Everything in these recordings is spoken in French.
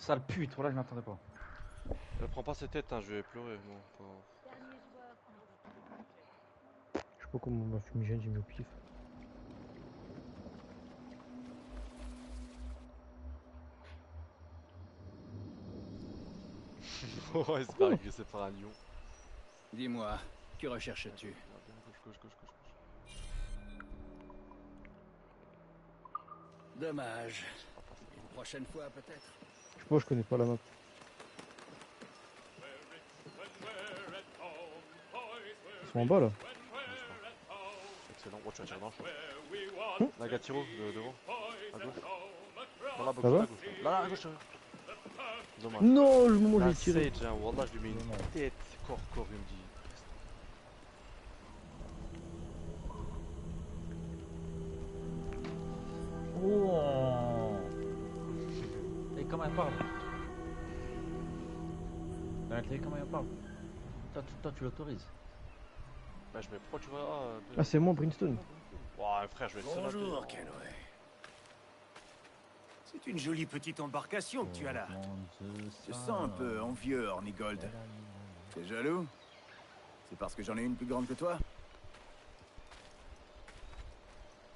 Sale pute, voilà, je m'attendais pas. Prends pas cette tête, hein, je vais pleurer. Bon, Je sais pas comment ma fumigène j'ai mis au pif. Ouais, c'est pas agressé par un lion. Dis-moi, que recherches-tu? Gauche. Dommage. Une prochaine fois, peut-être. Je sais pas, je connais pas la map. Ils sont en bas là. Excellent. Oh, tu vas tirer dans le Là, Gatiro, devant. À gauche. Dans la box, Ça va à gauche. Là, à gauche. Dommage. Non, le moment où Là, j'ai tiré. Sage, hein, Wallah, je lui mets une tête. Corps, il me dit. Oh. Et comment elle parle? Dans la télé, comment elle parle? Toi, tu l'autorises. Bah, je mets pourquoi tu vois. Ah, c'est moi, Brimstone. Ouais, frère, je vais être seul. Bonjour, Kenway. C'est une jolie petite embarcation que tu as là. Je sens un peu envieux, Hornigold. T'es jaloux? C'est parce que j'en ai une plus grande que toi?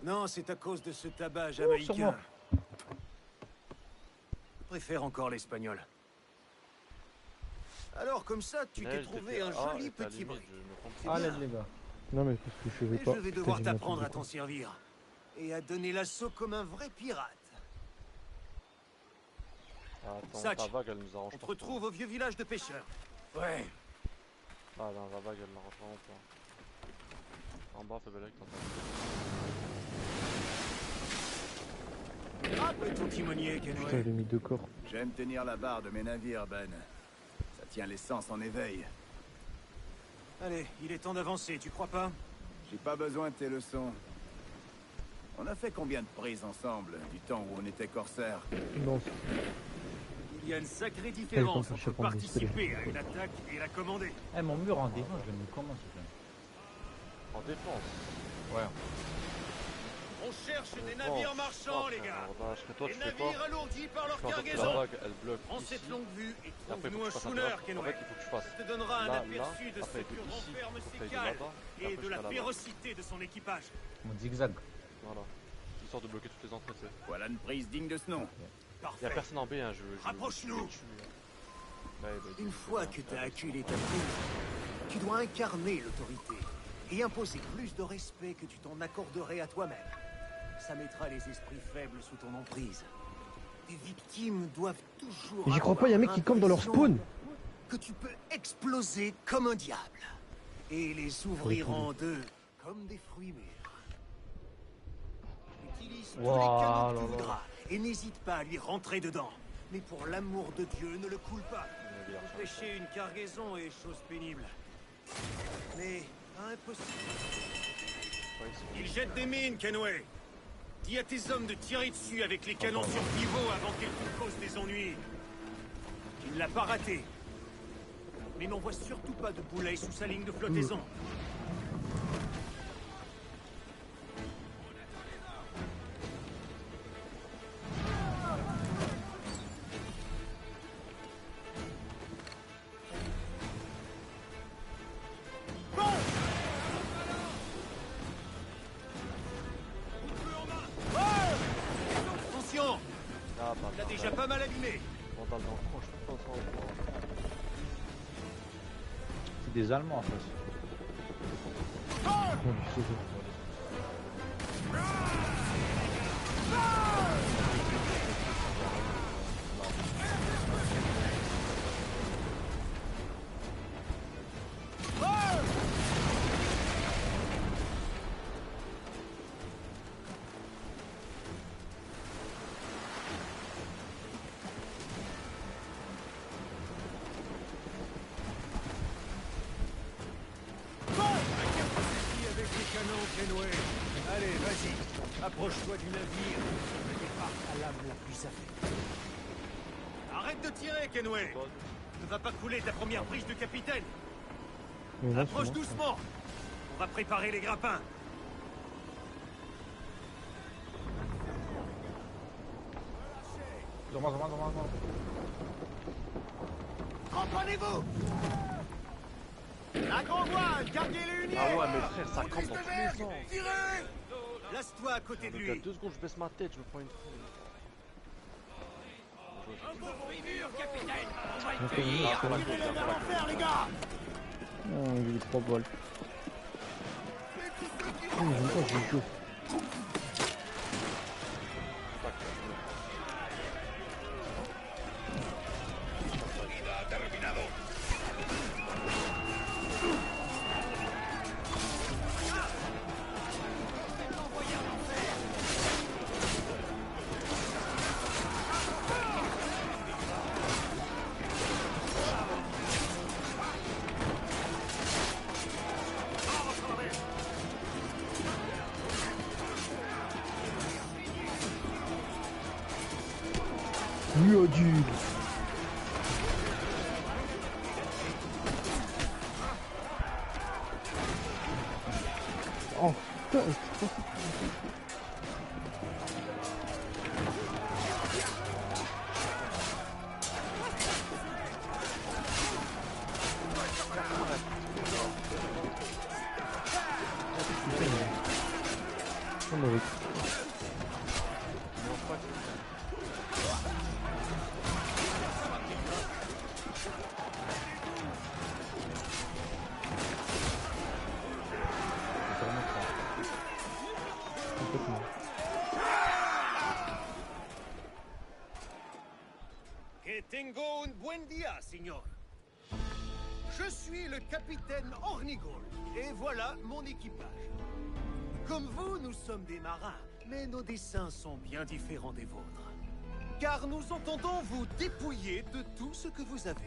Non, c'est à cause de ce tabac jamaïcain. Je préfère encore l'espagnol. Alors, comme ça, tu t'es trouvé un joli petit brick. Allez, les gars. Non, mais parce que je savais Et pas. je vais devoir t'apprendre à t'en servir. Et à donner l'assaut comme un vrai pirate. Attends, Satch, ta vague, elle nous arrange on te pas. retrouve au vieux village de pêcheurs. Ouais. Ah, non, la vague, elle m'arrange vraiment pas. En bas, fais belle avec ton Rappelle ton timonier, Putain, Kenway. j'ai mis 2 corps. J'aime tenir la barre de mes navires, Ben. Ça tient l'essence en éveil. Allez, il est temps d'avancer, tu crois pas? J'ai pas besoin de tes leçons. On a fait combien de prises ensemble, du temps où on était corsaires? Non, Il y a une sacrée différence je sais entre pas, participer à une attaque et la commander. Eh, mon mur en défense, je le mets comment, s'il te plaît? En défense. Ouais. On cherche des navires marchands, les gars. Toi, Des tu fais navires pas. alourdis par leur La cargaison. vague, elle bloque. Prends Ici. cette longue vue et Après, il trouve-nous un faut que tu fasses schooner, en fait, Kenway. il faut que tu fasses. Ça te donnera un là, aperçu de ce après, que de ici, renferme après, ces de cales là-bas, et après, de jusqu'à la là-bas. férocité de son équipage. Mon zigzag. Voilà. Histoire de bloquer toutes les entrées, tu sais. Voilà une prise digne de ce nom. Y'a Parfait. personne en B, hein, Rapproche-nous. Une fois fois que tu as acculé ta prise, tu dois incarner l'autorité et imposer plus de respect que tu t'en accorderais à toi-même. Ça mettra les esprits faibles sous ton emprise. Tes victimes doivent toujours. J'y crois pas, y'a un mec qui campe dans leur spawn. Que tu peux exploser comme un diable et les ouvrir en deux comme des fruits mûrs. Utilise tous les canons que tu voudras et n'hésite pas à lui rentrer dedans. Mais pour l'amour de Dieu, ne le coule pas. Empêcher une cargaison est chose pénible. Mais impossible. Il jette des mines, Kenway. Dis à tes hommes de tirer dessus avec les canons sur pivot avant qu'ils te causent des ennuis. Tu ne l'as pas raté. Mais n'envoie surtout pas de boulet sous sa ligne de flottaison. Attention! Il a déjà pas mal allumé. C'est des Allemands, en fait. Avec les canons, Kenway. Allez, vas-y. Approche-toi du navire. Le départ à l'âme la plus affaiblie. Arrête de tirer, Kenway. Ne va pas couler ta première prise de capitaine. Approche doucement. On va préparer les grappins. Devant moi. Reprenez-vous! La grand voile, gardez les uniers! Ah ouais, mais frère, ça campe dans tous les sens. Tirez! Place-toi à côté de Donc, à lui. 2 secondes, je baisse ma tête, je me prends une foule. Faire, les gars! Oh, il y a 3 balles. Oh, mais j'aime pas, je joue. Miodule. Oh putain, c'est pas ça. Oh, mais oui. Complètement. Que tengo un buen día, señor. Je suis le capitaine Ornigol, et voilà mon équipage. Comme vous, nous sommes des marins, mais nos dessins sont bien différents des vôtres. Car nous entendons vous dépouiller de tout ce que vous avez.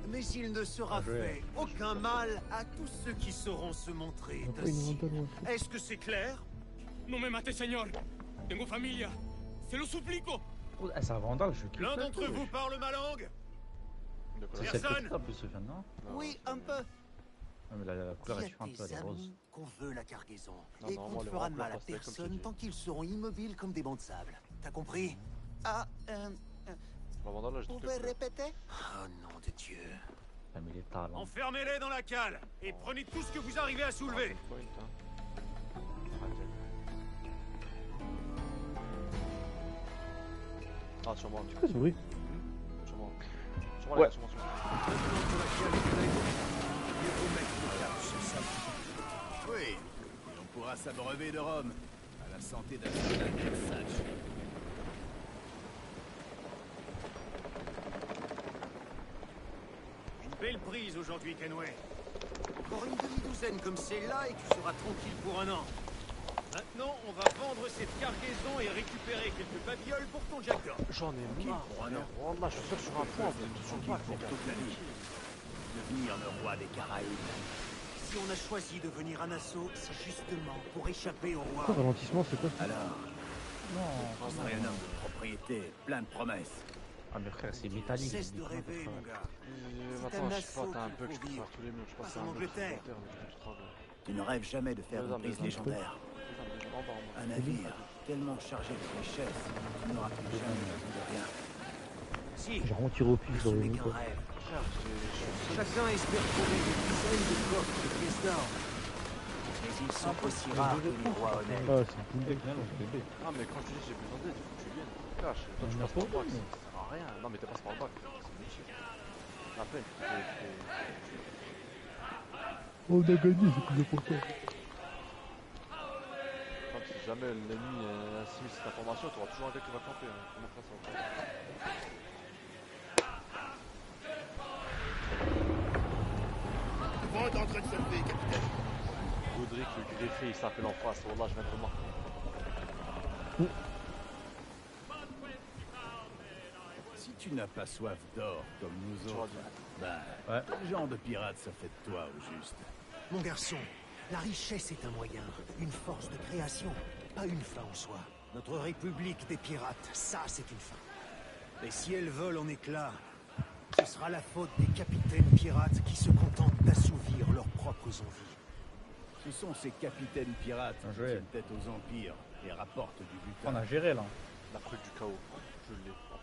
Mais il ne sera fait aucun mal à tous ceux qui sauront se montrer Après, il nous dociles. rentale, ouais. Est-ce que c'est clair? No me mate, señor. Tengo familia. Se lo suplico. Oh, c'est un vandale, je kiffe. L'un d'entre vous parle ma langue? De quoi C'est là celle Personne. que tu en plus, Sofiane, non? Oui, un peu. Non, mais la couleur Il est y a différente, des toi, elle est rose. amis qu'on veut la cargaison. Non, Et non, qu'on moi, ne les fera de remplis mal à pastel, comme je personne dis. tant qu'ils seront immobiles comme des bancs de sable. T'as compris? Ah, Bah, voilà, là, j'ai vous tout pouvez fait. répéter? Oh nom de Dieu. Ah, mais les talents. Enfermez-les dans la cale et prenez tout ce que vous arrivez à soulever. Point, hein. Raté. Ah, sur moi. C'est quoi ce bruit? Sur moi. Sur moi, Ouais. les gars, sur moi, sur moi. Oui, et on pourra s'abreuver de rhum. À la santé d'un soldat Versace. Une belle prise aujourd'hui, Kenway. Encore une demi-douzaine comme celle-là et tu seras tranquille pour un an. Maintenant, on va vendre cette cargaison et récupérer quelques babioles pour ton Jacob. J'en ai marre. pour un an. Wallah, je suis sûr sur un point, vous êtes tous sur le bac, les Pour gars. toute la vie. Devenir le roi des Caraïbes. Si on a choisi de venir à Nassau, c'est justement pour échapper au roi. Quoi, ralentissement, c'est quoi ça? Alors, Non, je serai un homme de propriété, plein de promesses. ah, mais frère, c'est métallique. Cesse de c'est rêver, métallique, mon gars. Maintenant, je sais pas, t'as un bug, je peux faire tous les murs. Je passe à un bug Angleterre. supplémentaire, mais je fais du travail. Tu ne rêves jamais de faire Deux une hommes, prise deux hommes. légendaire. En bas, en bas. Un navire tellement chargé de richesses, tu n'auras plus jamais besoin de rien. Si, J'ai vraiment tiré au pif, ce j'aurais n'est vu qu'un quoi. rêve. Frère, j'ai... Chacun espère trouver des dizaines de coffres de pièces d'or. Mais ils sont aussi rares que les rois honnêtes. Ah, c'est cool. Ah, mais quand je te dis j'ai besoin d'aide, il faut que tu viennes. Cache, toi tu On a passes par le pas bac, besoin. ça sert à rien. Non, mais t'es passé par le bac, c'est métier. À peine, Oh, on a gagné, c'est plus important. Comme si jamais l'ennemi assimile cette information, tu auras toujours un gars qui va camper. Hein. Comment faire ça? Le vent est en train de se lever, capitaine. Godric, le greffé, il s'appelle en face. Oh là, je viens de remarquer. Si tu n'as pas soif d'or comme nous Tu vas autres, bien. ben, quel genre de pirate ça fait de toi au juste? Mon garçon, la richesse est un moyen, une force de création, pas une fin en soi. Notre république des pirates, ça c'est une fin. Et si elle vole en éclats, ce sera la faute des capitaines pirates qui se contentent d'assouvir leurs propres envies. Ce sont ces capitaines pirates Bien qui joué. tiennent tête aux empires et rapportent du butin. On a géré là. La truc du chaos. Je l'ai. Enfin.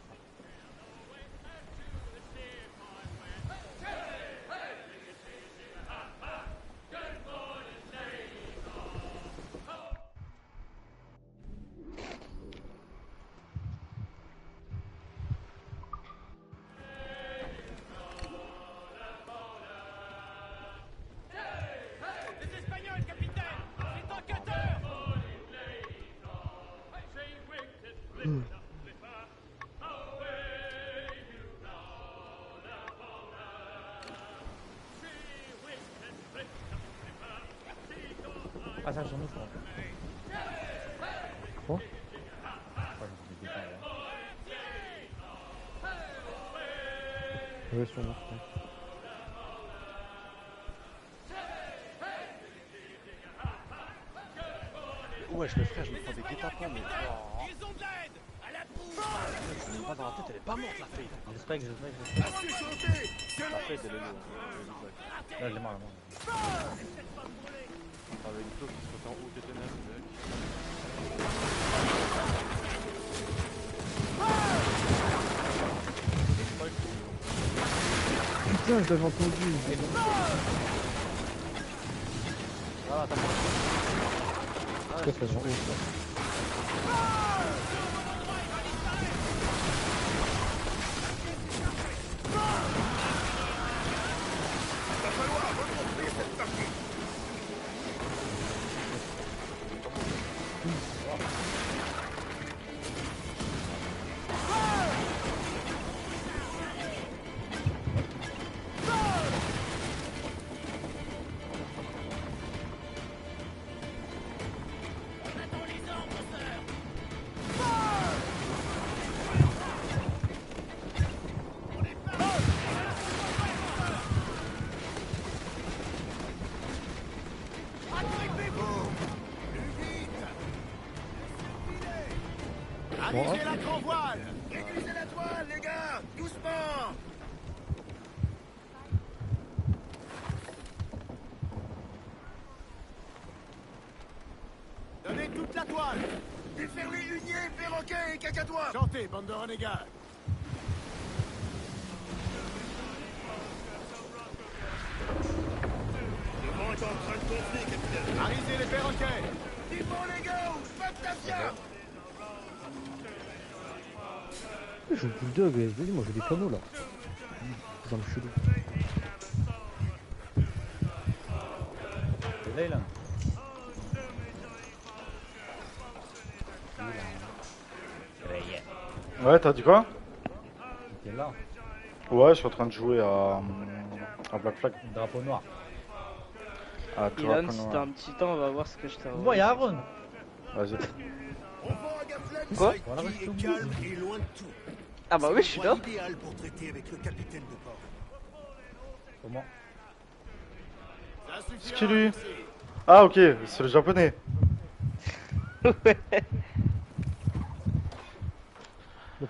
passage sur nous, je crois. Quoi? Ouais, je me suis dit, Ouais, sûrement, je pense. Ouais, le frère, je me prends des guet-apens, mais. Oh. Ils ont de l'aide. À la boue. Je l'ai pas dans la tête, elle est pas morte la fille. J'espère. La fête, elle est lourde. Là, je l'ai marre, moi. Avec une clause qui se fait en haut des ténèbres, mec. Putain, je l'avais entendu. Ah, t'as pas. Ah, Qu'est-ce que ça change? Arrivez la grand voile! Réduisez la toile, les gars! Doucement! Donnez toute la toile! Déferlez huniers, perroquets et cacatois! Chantez, bande de renégats! Le vent est en train de gonfler, capitaine! Arrisez les perroquets! C'est bon, les gars! Faites attention! Je joue le bulldog, je te dis, moi j'ai des canaux là. Dans le chelou. C'est Leyland. Ouais, t'as dit quoi? T'es là. Ouais, je suis en train de jouer à Black Flag. Drapeau noir. À Ilan, Dragon si Noir. t'as un petit temps, on va voir ce que je t'ai envoyé. Bon, y'a Aaron. Vas-y. On voit un Gaflen Quoi? Voilà, qui reste est au calme bout. et loin de tout. Ah bah oui, je suis là. Idéal pour traiter avec le capitaine de port. Comment? Ça suffira, C'est qui lui? merci. Ah ok, c'est le japonais. Là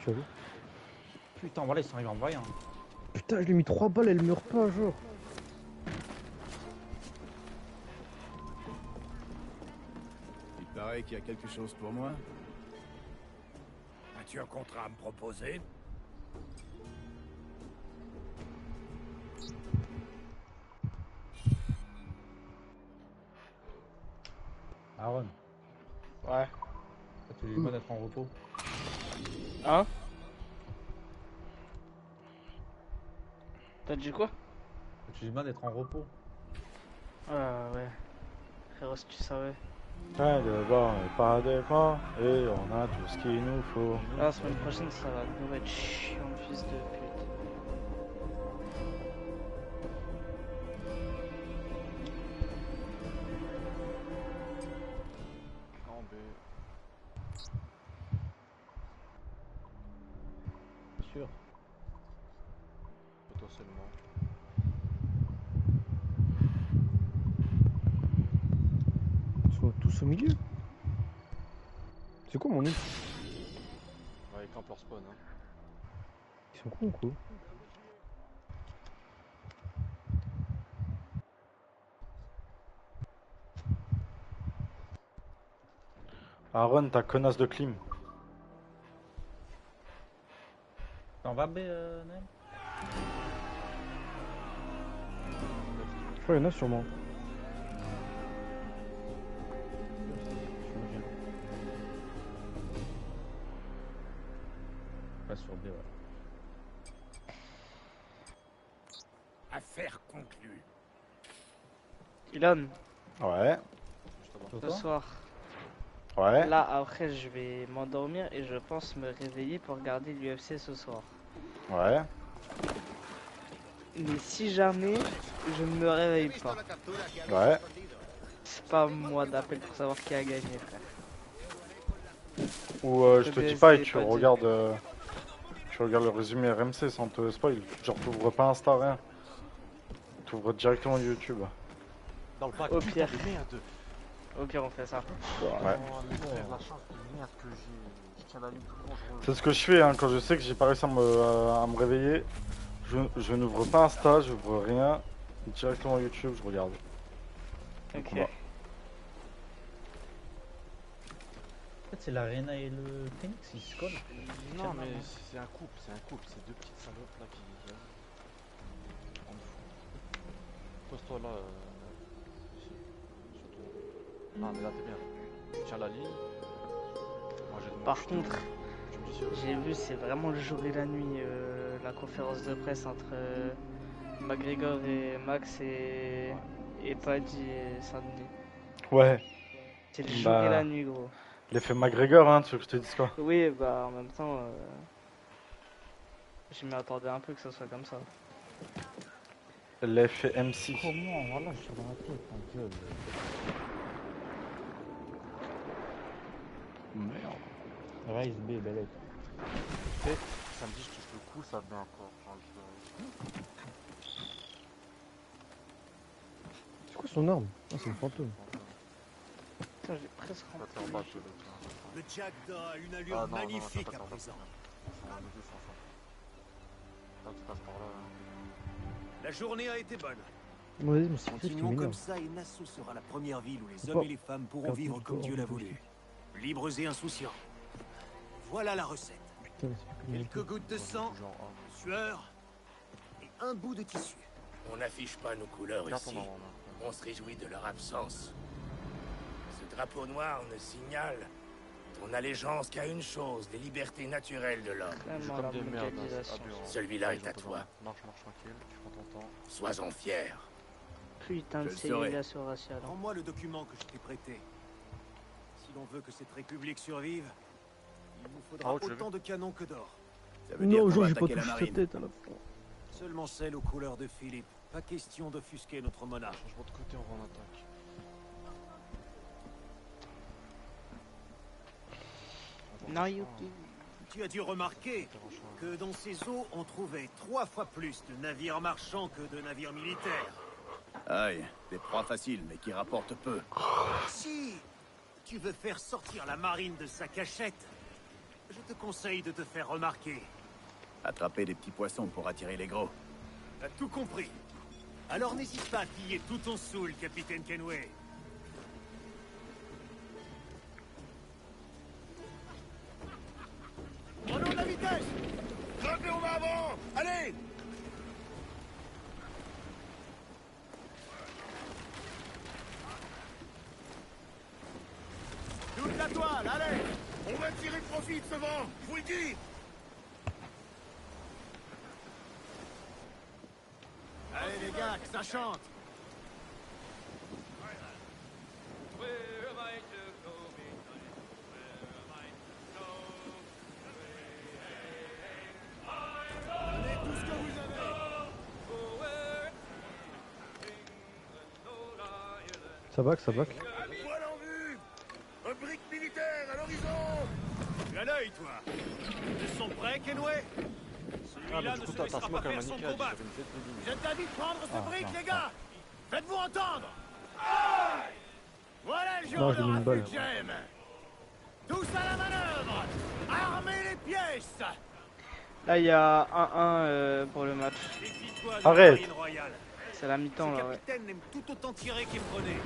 tu as vu? Putain, voilà, ils sont arrivés en voyant. Putain, je lui ai mis 3 balles, elle meurt pas, genre. Il paraît qu'il y a quelque chose pour moi. As-tu un contrat à me proposer? Aaron, Ouais. tu lui demandes d'être en repos. Hein? T'as dit quoi? Tu lui demandes d'être en repos. Ah ouais. Frérot, si tu savais. Le bord n'est pas des morts et on a tout ce qu'il nous faut. Ah, la semaine prochaine, ça va nous être chiant, fils de pute. En B. Sûr. Potentiellement. Ils sont tous au milieu. C'est quoi mon nom? Ouais, camp leur spawn, hein. Ils sont cons ou quoi? Aaron, ta connasse de clim. T'en vas B, Naël? Je crois qu'il y en a sûrement. Pas sur B, ouais. Affaire conclue. Ilan, Ouais, ce soir. ouais. Là, après, je vais m'endormir et je pense me réveiller pour regarder l'UFC ce soir. Ouais. Mais si jamais je ne me réveille pas, Ouais. C'est pas moi d'appel pour savoir qui a gagné, frère. Ou je te dis BSD pas et est tu pas dit. regardes, tu regardes le résumé RMC sans te spoil. Genre t'ouvres pas Insta, rien. T'ouvres directement YouTube. Dans le pack, Au putain pire. de merde. Au pire, on fait ça. Ouais. Oh, mais frère, la chance de merde que j'ai. Je tiens la ligne tout le long, je C'est ce que je fais hein, quand je sais que j'ai pas réussi à me réveiller. Je n'ouvre pas Insta, j'ouvre rien. Directement YouTube, je regarde. Ok. combat. En fait, c'est l'Arena et le Phoenix, ils se collent. Non, mais c'est un couple, c'est deux petites salopes là qui. On me fout. Pose-toi là. Ici. Sur toi. Ah, mais là t'es bien. Tu tiens la ligne. Moi j'ai le Par manche, contre, tu me dis si j'ai vu, c'est vraiment le jour et la nuit, la conférence de presse entre McGregor et Max et Paddy et Sandy. Ouais, C'est le jour et la bah, nuit, gros. l'effet McGregor, hein, tu veux que je te dise quoi? Oui, bah en même temps, je m'y attendais un peu que ça soit comme ça. L'effet MC. Comment? Voilà, je suis dans la tête, en gueule. Merde. Rise B, Belek. Tu sais, samedi je touche le coup, ça met encore. Enfin, C'est quoi son arme? Ah, c'est le fantôme. Putain, j'ai presque je vais te faire rempli. battre, le mec, hein. Le Jackdaw a une allure Ah, non, magnifique non, à ça présent. C'est un de deux sans ça. Là tu passes par là. La journée a été bonne. Vas-y, mais c'est qui qui Continuons comme m'énerve? ça et Nassau sera la première ville où les Faut hommes pas- et les femmes pourront Garde vivre tout comme le Dieu corps, l'a tout voulu. Libres et insouciants. Voilà la recette. Putain, mais c'est plus Quelques gouttes de sang, Genre, sueur et un bout de tissu. On n'affiche pas nos couleurs garde ici. ton arme en main. On se réjouit de leur absence. Ce drapeau noir ne signale ton allégeance qu'à une chose, les libertés naturelles de l'homme. Vraiment Comme la des merdes, mondialisation. abus, hein. Celui-là est Allez, à j'entends toi. pas. Marche tranquille, tu prends ton temps. Sois-en fier. Putain de Je le saurai. ségrégation raciale. hein. Rends-moi le document que je t'ai prêté. Si l'on veut que cette république survive, il nous faudra Ah, je l'ai autant de canons que d'or. Ça veut dire Non, qu'on genre, va j'ai pas attaquer touché la sa marine. tête à la fin. Seulement celle aux couleurs de Philippe. Pas question d'offusquer notre monarque. Changement de côté, on va en attaque. Naoki. Tu as dû remarquer que dans ces eaux, on trouvait 3 fois plus de navires marchands que de navires militaires. Aïe, des proies faciles, mais qui rapportent peu. Si tu veux faire sortir la marine de sa cachette, je te conseille de te faire remarquer. Attraper des petits poissons pour attirer les gros. T'as tout compris. Alors n'hésite pas à piller tout ton saoul, capitaine Kenway. Prenons de la vitesse! Grimpez au bas avant! Allez! Toute la toile, allez! On va tirer profit de ce vent, je vous le dis! Allez les gars, que ça chante! Donnez tout ce que vous avez! Ça back, ça back. Voile en vue! Un brick militaire à l'horizon! Tu as l'œil, toi! Ils sont prêts, Kenway? Ah, mais Celui-là du ne coup, se t'as laissera smoke pas à faire son Manica, combat! j'avais une tête de ligne. Je t'invite à prendre ce brick, non, les gars! Faites-vous entendre! Voilà le Non, genre je de lui mets une raffut balle. que j'aime! Tous à la manœuvre! Armez les pièces! Là, il y a 1-1 pour le match. Défie-toi de Arrête. la marine royale. C'est la mi-temps Ces là, ouais. capitaines aiment tout autant tirer qu'effronter.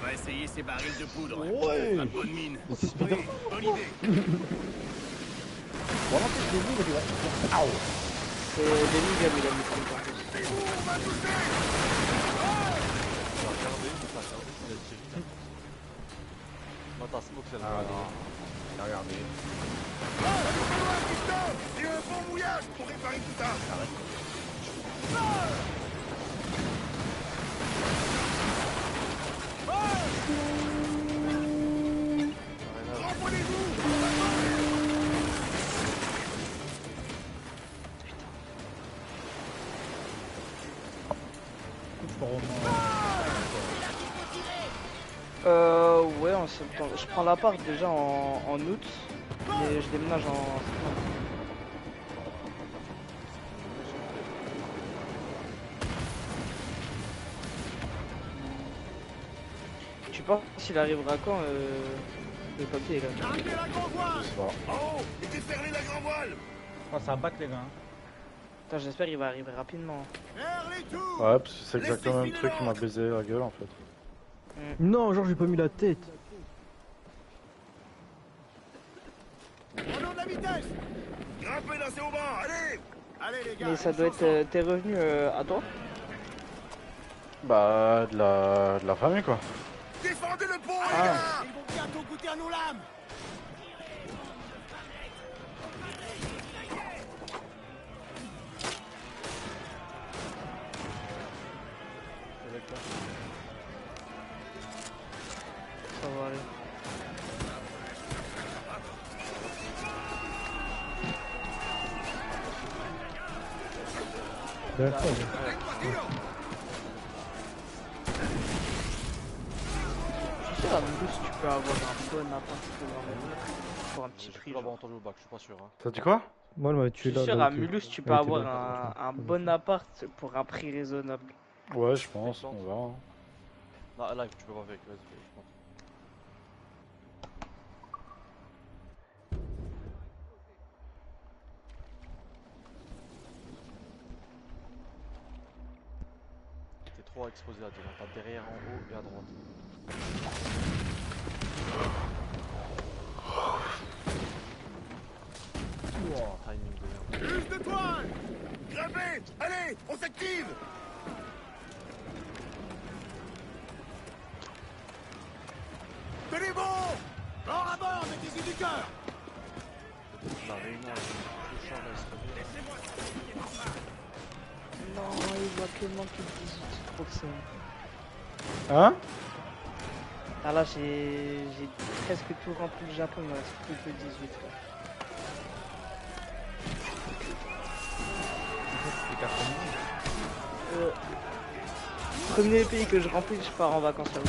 On va essayer ces barils de poudre. Ouais. Pas de bonne mine. Oui, bonne idée. C'est Benny il a mis 30 en plus. T'as regardé, il a tiré. Moi, t'as smoke celle-là. J'ai regardé. Il y a un bon mouillage pour réparer tout ça! Ouais, en septembre. Je prends l'appart déjà en août, mais je déménage en septembre. Tu penses qu'il arrivera quand le papier là? Gardez la grand voile. Je sais pas. Oh, et déferlez la grand voile. Oh, ça batte les gars. Hein. Putain, j'espère qu'il va arriver rapidement. Vers les tours. Ouais, parce que c'est exactement le même truc qui m'a baisé la gueule en fait. Non, genre j'ai pas mis la tête. Prenons de la vitesse. Grimpez dans ces haubans, allez. Allez les gars. Mais ça doit être tes revenus à toi? Bah, de la famille quoi. Défendez le pont, Ah. les gars. Ils vont bientôt goûter à nos lames. Ça va aller. D'accord. Je suis sûr à Mulhouse tu peux avoir un bon appart pour un petit J'ai prix. cru l'avoir entendu au bac, je suis pas sûr. Hein. T'as dit quoi? Moi, elle m'a Je tué suis là. sûr là, à ok. Mulhouse tu peux Elle était avoir là, un bon appart pour un prix raisonnable. Ouais, je pense, on verra. Hein. Non, là, tu peux pas avec, vas-y, je pense. T'es trop exposé à dire, t'as derrière, en haut et à droite. Oh, timing de merde. Plus de toile. Grimpez, allez, on s'active. Tenez bon. Bord à bord, mettez-y du cœur. La réunion avec le char, là, il serait bien. Non, il voit que manquer de 18, c'est trop que ça. Hein? Ah là j'ai presque tout rempli le Japon, il me reste plus que 18 là. Premier pays que je remplis, je pars en vacances là-haut.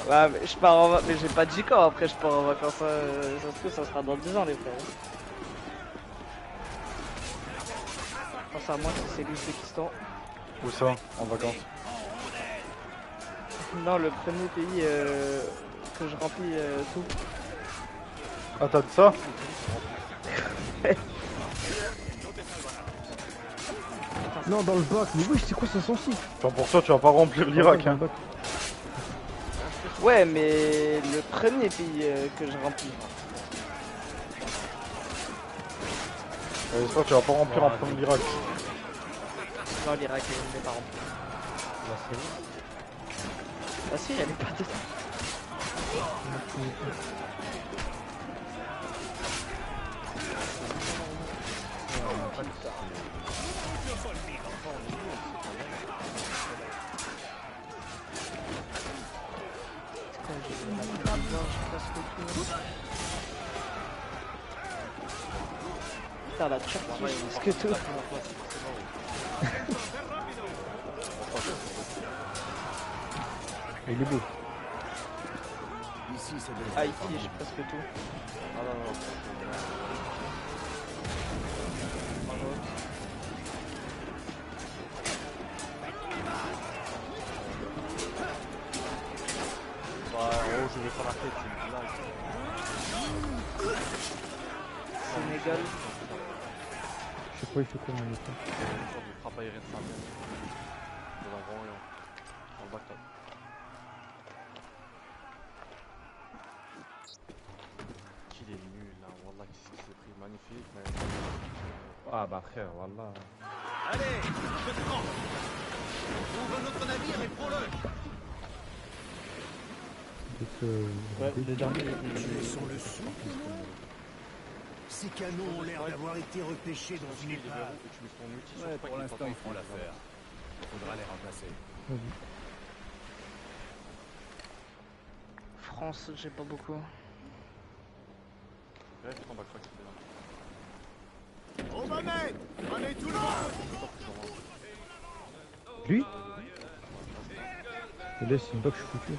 Ouais, mais je pars en vacances, mais j'ai pas dit quand après je pars en vacances, ça se trouve ça sera dans 10 ans les frères. Pense à moi si c'est l'Ouzbékistan. Où ça? En vacances? Non, le premier pays que je remplis tout. Ah, t'as dit ça? Non, dans le bac. Mais oui, c'est quoi ça sensible? Enfin, pour toi, tu vas pas remplir l'Irak, hein. Ouais, mais le premier pays que je remplis. J'espère que tu vas pas remplir en premier l'Irak. Non, l'Irak n'est pas rempli. Ah si, elle est pas dedans. Putain, la Turquie, c'est que tout. Il est beau. Ici, c'est Ah, ici, j'ai presque tout. Ah non, non, bah, en haut, je vais faire la tête, c'est une blague. Sénégal. Je sais pas, il fait quoi, mon état. Une sorte de frappe aérienne de sa mère. Dans un grand rayon. Dans le backstop. Qu'il est nul là, wallah, qu'est-ce qu'il s'est pris, magnifique, mais... Ah bah frère, wallah. Allez, je te prends. Ouvre notre navire et prends-le. Ouais, le dernier. Tu es sur le sou. Ces canons ont l'air d'avoir été repêchés dans une épave. Ouais, pour l'instant, ils font l'affaire. Faudra les remplacer. France, j'ai pas beaucoup. Ouais, fais ton backtrack, c'est bien. On va mettre. Allez tout le monde. Lui? Et là, c'est une fois que je suis foutu.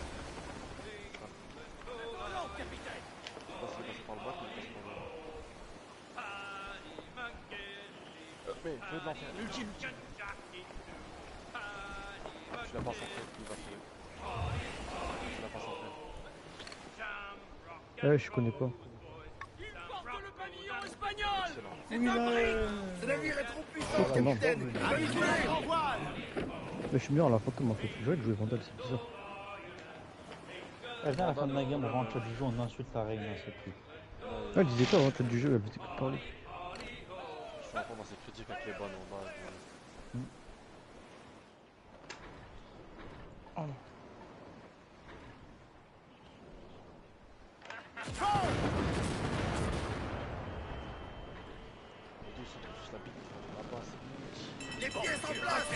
Mais feu de l'enfer, l'ultime. Tu l'as pas centré, il va sauver. Tu l'as pas centré. Ouais, je connais pas. Ce navire est trop puissant, Oh, non. capitaine. Arrivez, en voile. Mais je suis bien, la fantôme en fait. Je vais jouer Vandal, c'est bizarre. Elle vient à la fin de la game, on rentre du jeu, on insulte la reine, c'est tout. Ah, elle disait pas avant chat du jeu, elle faisait que parler. Je suis encore dans ces critiques avec les bonnes en bas. Oh non. Les deux sont juste la bite, la base. Les pièces en place.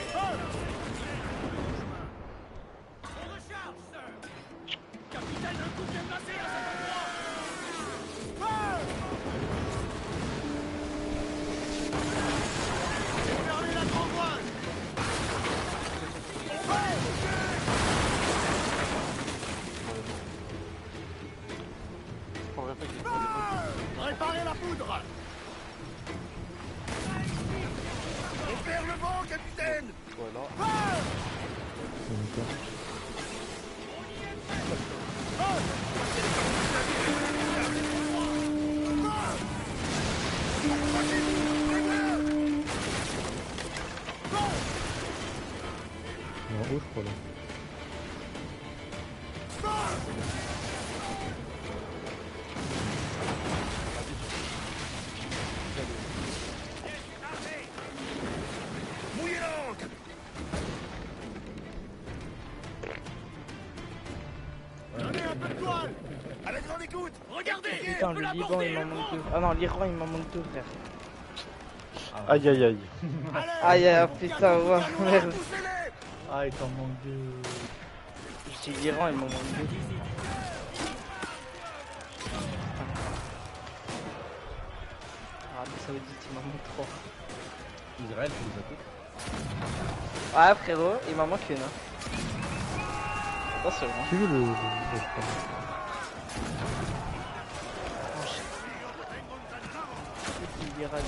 Capitaine, un coup de placé à cet endroit. Fermez la grand voile. Pas vrai, fait qu'il Préparez la poudre. On perd le vent, capitaine. voilà. En haut, je crois là. Mouillez l'ancre. Donnez un peu de toile. À la grande écoute. Regardez, Putain, on peut le Liban, l'aborder. il m'en manque deux. Ah non, l'Iran, il m'en manque deux, frère. Aïe aïe aïe. Aïe, aïe, putain, ouais, merde. Poussez-les. Ah, il t'en manque deux. Je dis l'Iran, il m'en manque deux. Arabie Saoudite, il m'en manque trois. Israël, tu les as tous. Ouais, frérot, il m'en manque une. Hein. Attention. Hein. Tu veux le... Il ira, lui.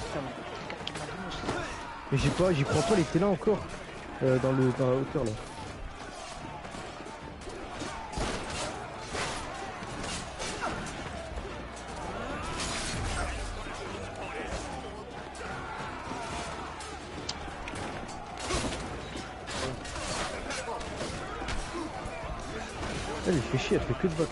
Putain, Mais j'y crois pas, il était là encore. Dans la hauteur là. Elle fait chier, elle fait que de battre.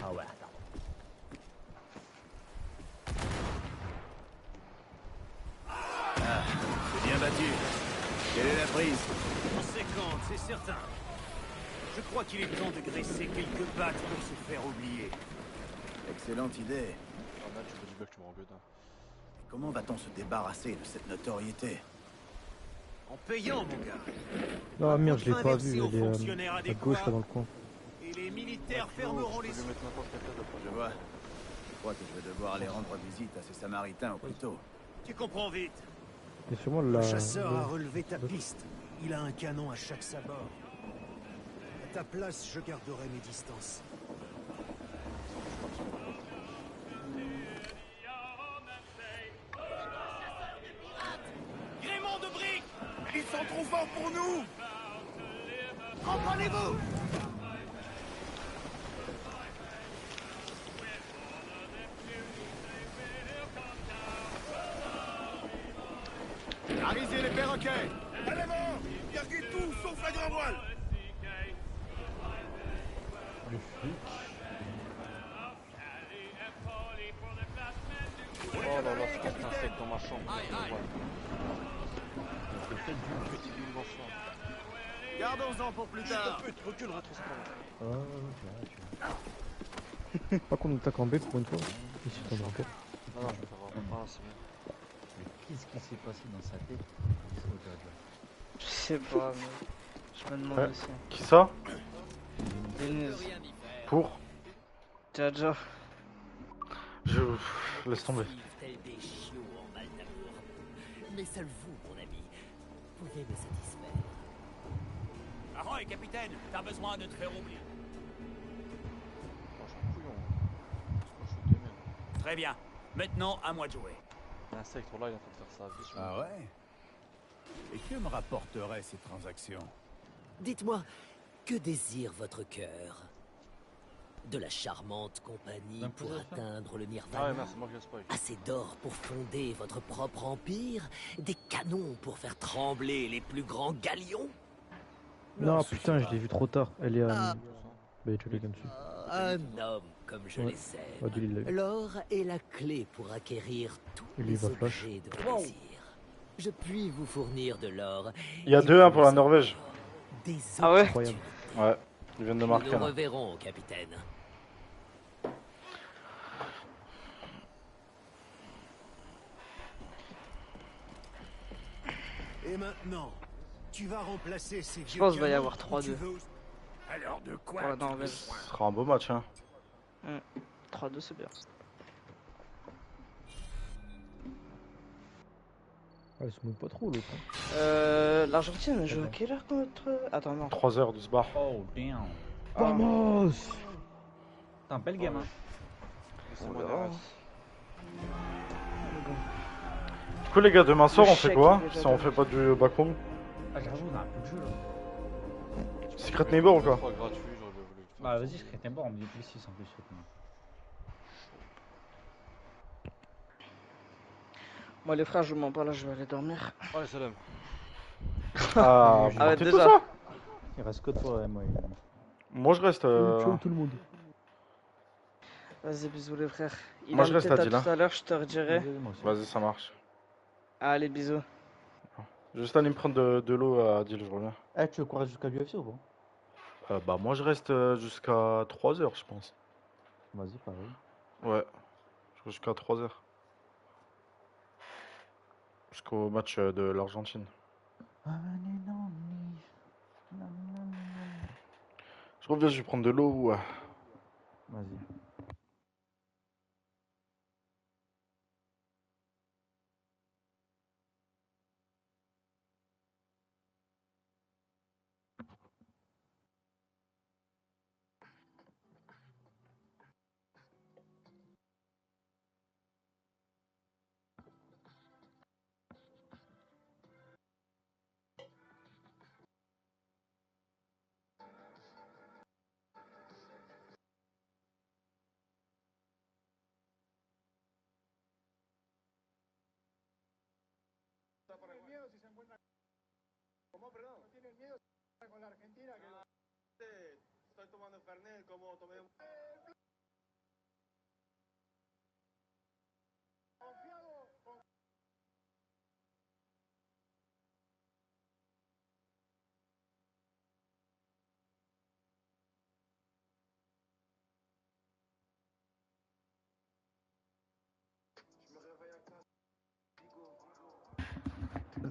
Ah ouais. C'est bien battu. Quelle est la prise? Conséquente, c'est certain. Je crois qu'il est temps de graisser quelques pattes pour se faire oublier. Excellente idée. Ah, tu veux du bug, tu me rengueules. Comment va-t-on se débarrasser de cette notoriété? En payant, mon gars. Ah merde, je l'ai pas vu, Inversé aux elle est fonctionnaires à adéquats, gauche là dans le coin. Et les militaires fermeront les Je peux lui mettre n'importe quelle tête de projet. Je vois. Je crois que je vais devoir aller rendre visite à ces Samaritains au plus tôt. Tu comprends vite. Et sûrement la... Le chasseur a relevé ta piste. Il a un canon à chaque sabord. À ta place, je garderai mes distances. Gréement de briques. Ils sont trop forts pour nous! Reprenez-vous! Arisez les perroquets. À l'avant! Garguez tout, sauf la grand voile! Le flic. Oh là là, c'est un insecte dans ma chambre. Petit boule dans ça. Gardons-en pour plus tard. Recule, rétrospection. Oh, ok. Pas qu'on nous attaque en B pour une fois. Ici, ton roquette. Non, non, je vais faire un c'est bien. Mais qu'est-ce qui s'est passé dans sa tête? Je sais pas, mais je me demande Ouais. aussi. Qui ça? Denise, Pour? Jaja. Je... Laisse tomber. Tels des chiots en mal d'amour. Mais seul vous, mon ami, pouvez me satisfaire. Ahoy, capitaine, t'as besoin de te faire oublier. Franchement, couillon. C'est pas shooté, même. Très bien. Maintenant, à moi de jouer. L'insecte, là, il est en train de faire sa vie. Ah ouais? Et que me rapporteraient ces transactions? Dites-moi, que désire votre cœur? De la charmante compagnie pour atteindre le Ah ouais, nirvana? merci, moi je laisse pas. Assez d'or pour fonder votre propre empire? Des canons pour faire trembler les plus grands galions? Non, putain, je l'ai vu trop tard. Elle est à. Bah, tu l'as dessus. Un homme comme je Ouais. les aime. Ah, lui, il l'a vu. L'or est la clé pour acquérir tous Il lui les va flash. objets de plaisir. Je puis vous fournir de l'or. Il y a 2-1 pour la Norvège. Des Ah ouais? Incroyable. Ouais, ils viennent de marquer Nous là. reverrons, capitaine. Et maintenant, tu vas remplacer ces vieux Je pense qu'il va y canons avoir ou tu 3-2. veux- Alors de quoi? Pour la Norvège. Ce sera un beau match, hein. 3-2, c'est bien. Ah, il se mouille pas trop l'autre. Hein. L'Argentine elle joue à quelle heure contre. Attends, non. 3 heures de ce bar. Oh damn. Vamos! Putain, belle game, hein. Laissez-moi Oh des là. restes. Du coup, les gars, demain soir, Le on fait chèque quoi? est déjà Si on donné. fait pas du backroom? Ah, j'avoue, on a un peu de jeu là. Secret Neighbor ou quoi? Pas gratuit, j'aurais voulu le faire. Bah, vas-y, je crée bon, on me dit plus 6 en plus. Moi, les frères, je m'en parle là, je vais aller dormir. Allez, salam. Ah, vous Ah ouais, partez tout déjà. ça? Il reste que toi, ouais, moi. Moi, je reste. Ciao tout le monde. Vas-y, bisous, les frères. Moi, je reste à peut-être Dila. tout à l'heure, je te redirai. Moi aussi. Vas-y, ça marche. Allez, bisous. Juste aller me prendre de l'eau à Dil, je reviens. Eh, tu veux courir jusqu'à l'UFC ou pas? Bah, moi, je reste jusqu'à 3 heures, je pense. Vas-y, pareil. Ouais, je reste jusqu'à 3 heures. Jusqu'au match de l'Argentine. Je reviens, je vais prendre de l'eau ou. Vas-y.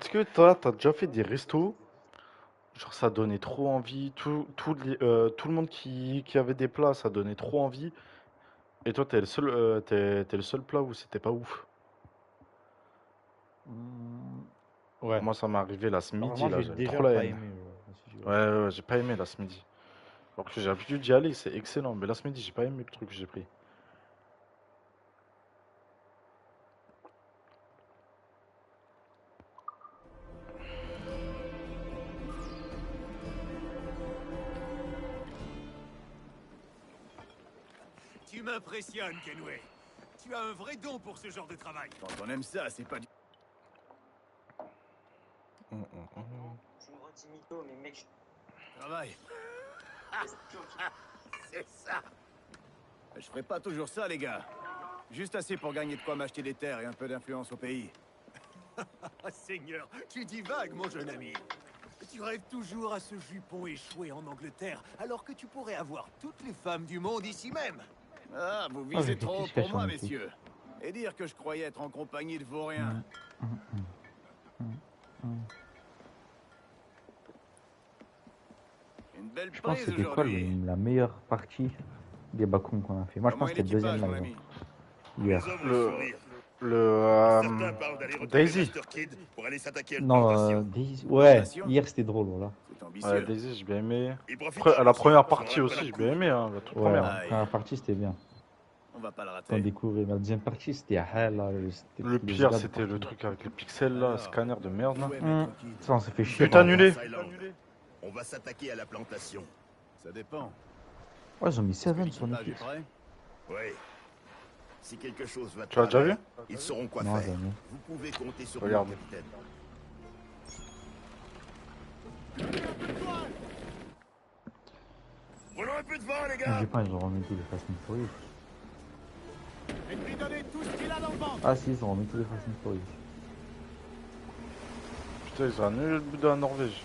Est-ce que toi, t'as déjà fait des restos? Genre, ça donnait trop envie. Tout le monde qui avait des plats, ça donnait trop envie. Et toi, t'es le seul plat où c'était pas ouf. Ouais. Moi, ça m'est arrivé là ce midi. Moi, Là, j'ai j'avais déjà trop la pas haine. aimé. Ouais, j'ai pas aimé là ce midi. Alors que j'ai l'habitude d'y aller, c'est excellent. Mais là ce midi, j'ai pas aimé le truc que j'ai pris. Tu m'impressionnes, Kenway. Tu as un vrai don pour ce genre de travail. Quand on aime ça, c'est pas du... C'est une grosse mytho, mais mec, travail. C'est ça. Je ferai pas toujours ça, les gars. Juste assez pour gagner de quoi m'acheter des terres et un peu d'influence au pays. Seigneur, tu divagues, mon jeune ami. Tu rêves toujours à ce jupon échoué en Angleterre, alors que tu pourrais avoir toutes les femmes du monde ici même. Ah, vous visez trop pour moi, messieurs. Et dire que je croyais être en compagnie de vauriens. Une belle Je pense que prise c'était quoi aujourd'hui. la meilleure partie des bacons qu'on a fait? Moi, je pense que c'était le deuxième live. Hier. Daisy. Non, Daisy. Ouais, hier c'était drôle, voilà. Ouais, Daisy, j'ai bien aimé. La première partie aussi, j'ai bien aimé, hein, la toute Ouais, première. la première partie c'était bien. On va pas le rater. Quand on découvrait la deuxième partie, c'était là. Le pire, c'était le truc avec les pixels là, scanner de merde là. Ça, on s'est fait chier. Tout annulé. On va s'attaquer à la plantation. Ça dépend. Ouais, ils ont mis 7 sur Netflix. Oui. Si quelque chose va Tu l'as déjà vu? Ils sauront quoi Non, faire. jamais. Vous pouvez compter sur Regarde. moi, capitaine. Prenons un peu de vent, les gars. J'ai pas, ils ont remis tous les Fast and Furious. Et lui donner tout ce qu'il a dans le ventre. Ah si, ils ont remis tous les Fast and Furious. Putain, ils ont annulé le but de la Norvège.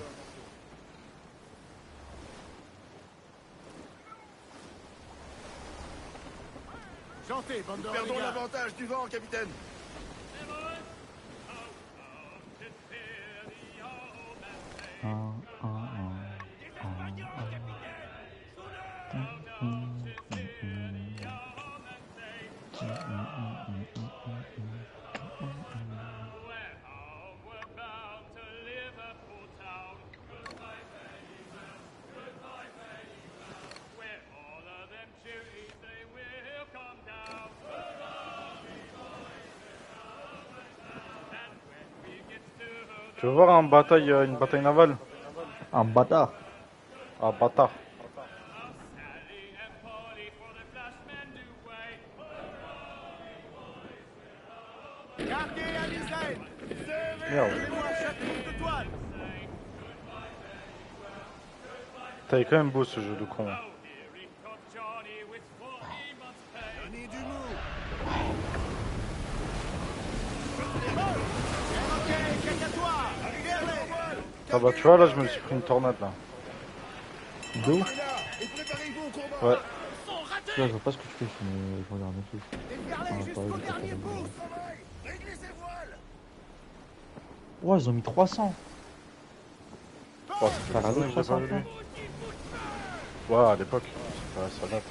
Chantez, bande de Perdons renégats. l'avantage du vent, capitaine. Tu veux voir une bataille navale? Un bâtard. Ah, bâtard. Gardez la misaine. Merde. Serrez-moi chaque bout de toile. T'as quand même beau ce jeu de con. Donnez du mou. Ah bah tu vois là je me suis pris une tornade là. D'où? Ouais. Je vois pas ce que tu fais, je regarde Netflix. Ouais, ils ont mis 300. Oh, T'as regardé j'ai 300 pas vu. francs? Ouais, à l'époque, ça date.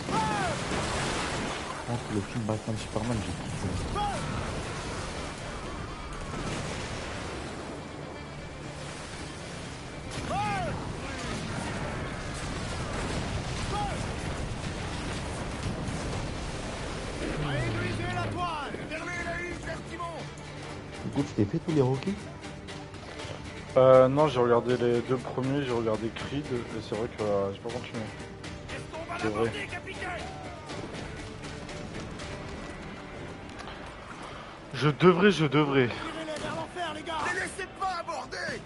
Je pense que le film Batman Superman, j'ai kiffé. Du coup, tu t'es fait tous les Rocky? Non, j'ai regardé les deux premiers, j'ai regardé Creed, et c'est vrai que j'ai pas continué. C'est vrai. Je devrais. Ne laissez pas aborder.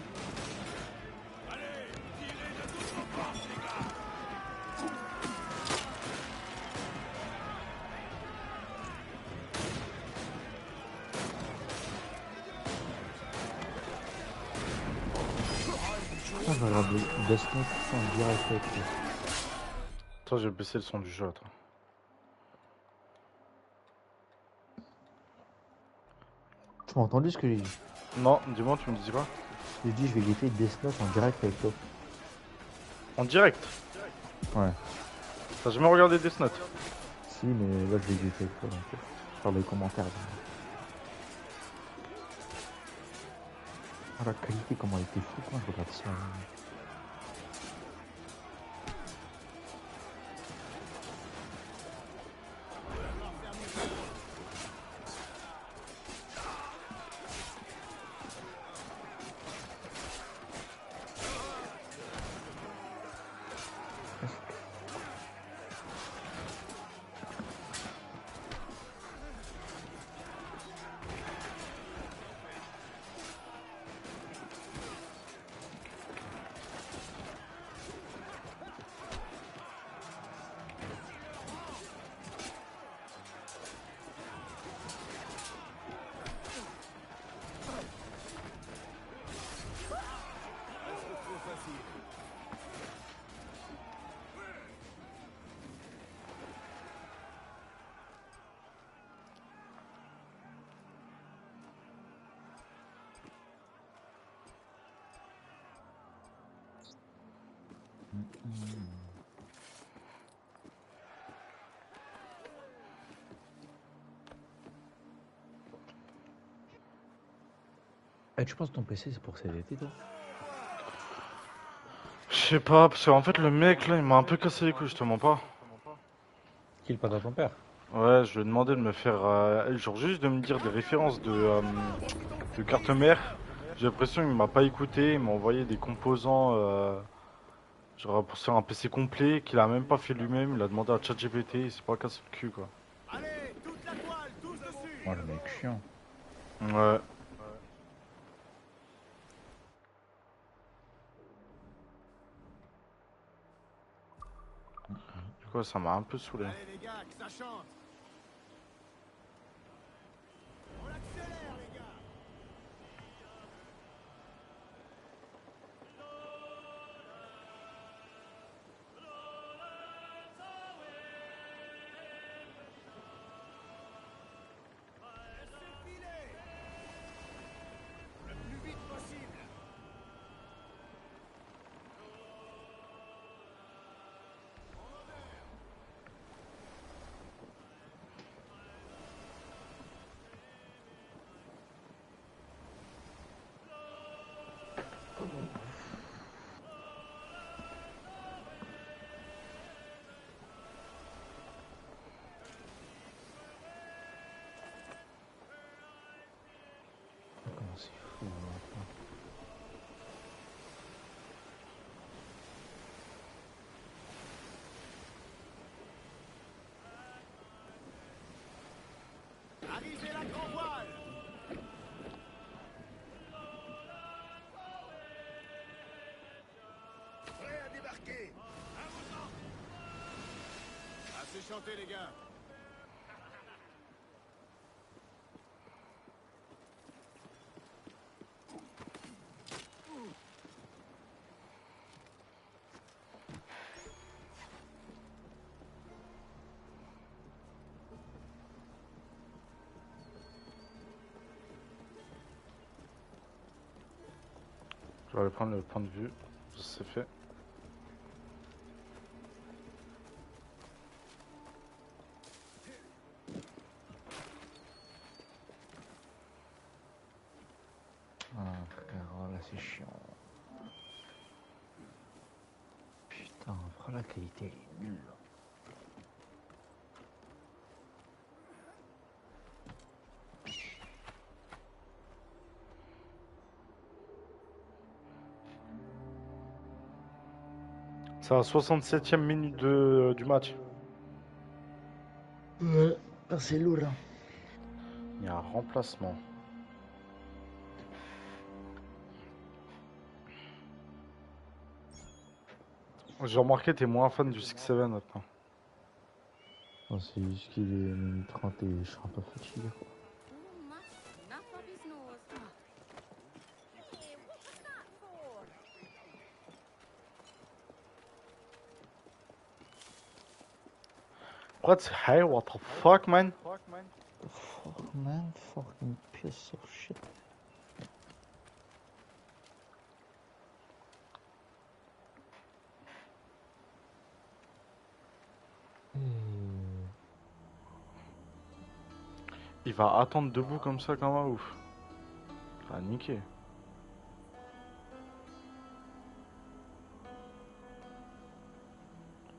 Putain, je regarde Death Note en direct avec lui. Toi, j'ai baissé le son du jeu, attends. Tu m'as entendu ce que j'ai dit? Non, dis-moi, tu me disais quoi? J'ai dit, je vais guetter Death Note en direct avec toi. En direct? Ouais. T'as jamais regardé Death Note? Si, mais là, je vais guetter avec toi, donc je parle des commentaires. Ah, la qualité, comment elle était fou quand je regarde ça. Eh, tu penses que ton PC c'est pour CVT toi? Je sais pas, parce qu'en fait le mec là il m'a un peu cassé les couilles, je te mens pas. Qui le pas à ton père? Ouais, je lui ai demandé de me faire, genre juste de me dire des références de carte mère. J'ai l'impression qu'il m'a pas écouté, il m'a envoyé des composants, genre pour se faire un PC complet, qu'il a même pas fait lui-même, il a demandé à ChatGPT, il s'est pas cassé le cul quoi. Allez, toute la toile, tous dessus. Oh, le mec chiant. Ouais. Du coup ça m'a un peu saoulé. Allez les gars, que ça chante. On accélère les gars. Laissez filer. Le plus vite possible. Comment c'est fou maintenant. Arrivez la grand voile. Prêt à débarquer. À vos ordres. Assez chanté les gars. Je vais aller prendre le point de vue, c'est fait. Ah frère, là c'est chiant. Putain, frère, la qualité elle est nulle. C'est à 67e minute du match. Ouais, c'est lourd. Il y a un remplacement. J'ai remarqué, t'es moins fan du 6-7 maintenant. Non, c'est juste qu'il est minuit 30 et je suis un peu fatigué quoi. What's hey, what the fuck man? Fuck man, fucking piece of shit. Il va attendre debout comme ça comme un ouf. Ah niquer.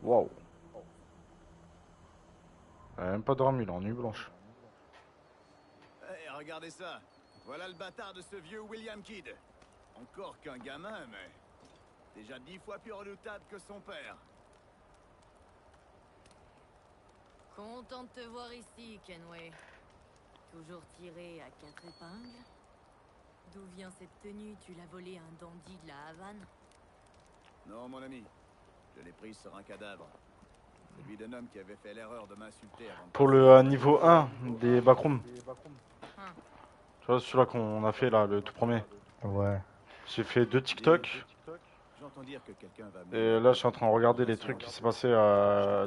Waouh. Il a même pas dormi, il est en nuit blanche. Hey, regardez ça. Voilà le bâtard de ce vieux William Kidd. Encore qu'un gamin, mais déjà 10 fois plus redoutable que son père. Content de te voir ici, Kenway. Toujours tiré à 4 épingles? D'où vient cette tenue? Tu l'as volée à un dandy de la Havane? Non, mon ami. Je l'ai prise sur un cadavre. Celui d'un homme qui avait fait l'erreur de m'insulter avant de... Pour le niveau 1 des backrooms. Tu vois celui-là qu'on a fait là, le tout premier. Ouais. J'ai fait 2 TikTok. J'entends dire que quelqu'un va... Et là je suis en train de regarder les trucs qui s'est passé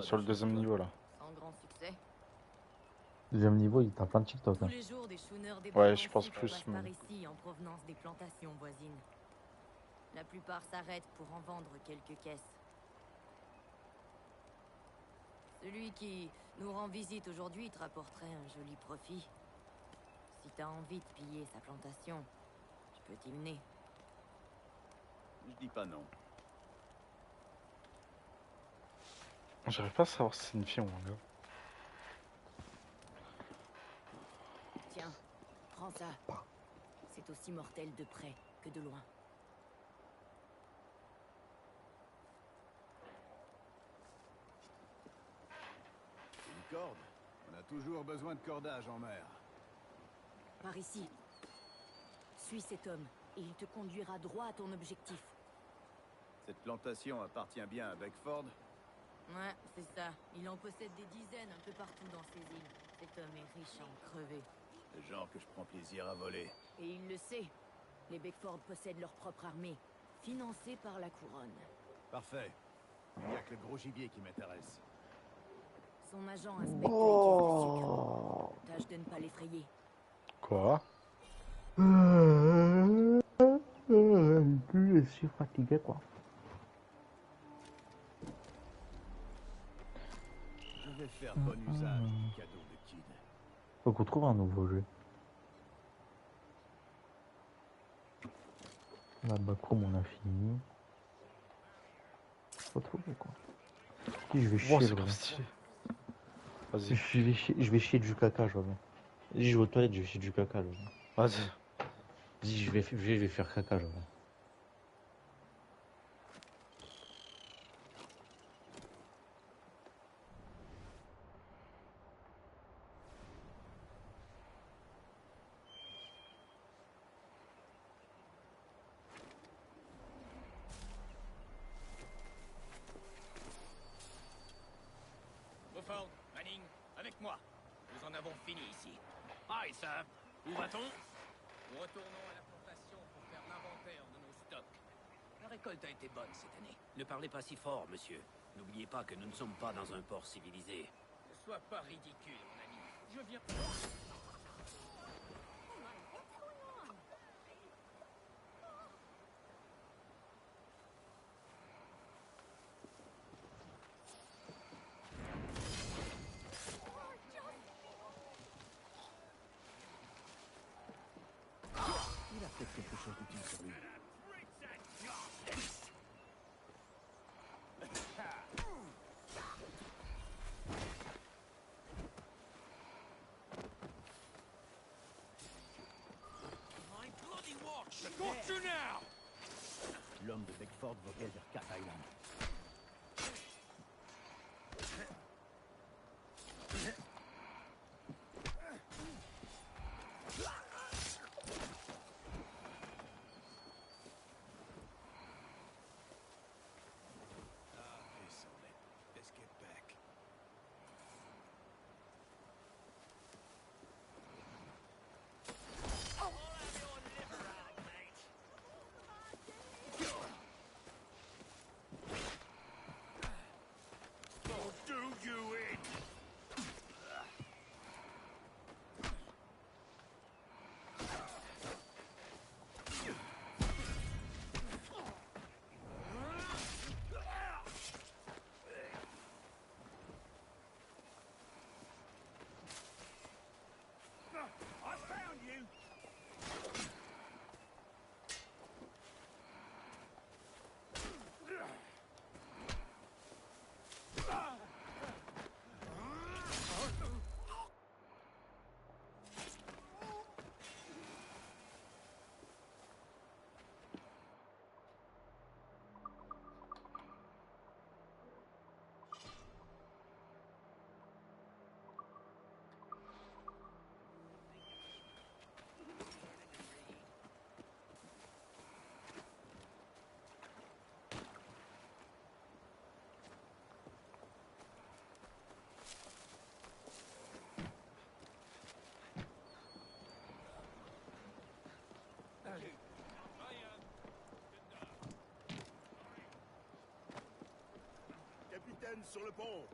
sur le deuxième niveau là. Sans grand succès. Deuxième niveau, il t'a plein de TikTok. Tous Hein. les jours, des chouneurs Ouais, je pense passent plus. par Mais... ici en provenance des plantations voisines. La plupart s'arrêtent pour en vendre quelques caisses. Celui qui nous rend visite aujourd'hui te rapporterait un joli profit. Si t'as envie de piller sa plantation, je peux t'y mener. Je dis pas non. J'arrive pas à savoir si c'est une fille ou un gars. Tiens, prends ça. C'est aussi mortel de près que de loin. Une corde? On a toujours besoin de cordage en mer. Par ici. Suis cet homme et il te conduira droit à ton objectif. Cette plantation appartient bien à Beckford? Ouais, c'est ça. Il en possède des dizaines un peu partout dans ces îles. Cet homme est riche à en crever. Le genre que je prends plaisir à voler. Et il le sait. Les Beckford possèdent leur propre armée, financée par la couronne. Parfait. Il n'y a que le gros gibier qui m'intéresse. Son agent inspecte les caisses de sucre. Tâche de ne pas l'effrayer. Quoi? Je suis fatigué, quoi. Je vais faire bon usage du cadeau de Kid. Faut qu'on trouve un nouveau jeu. La backroom, on a fini. Faut trouver, quoi. Si, je vais chier, c'est le grave gars. stylé. Vas-y. Je vais chier du caca, je reviens. Vas-y, je vais aux toilettes, je vais chier du caca, je reviens. Vas-y. Vas-y, je vais faire caca, je reviens. Beaufort, Manning, avec moi. Nous en avons fini ici. Hi, Sam. Où va-t-on? Nous retournons à la plantation pour faire l'inventaire de nos stocks. La récolte a été bonne cette année. Ne parlez pas si fort, monsieur. N'oubliez pas que nous ne sommes pas dans un port civilisé. Ne sois pas ridicule, mon ami. Je viens... Il a peut-être quelque chose d'utile sur lui. L'homme de Beckford voguait vers Cat Island. Let's get back. I found you! Capitaine, sur le pont.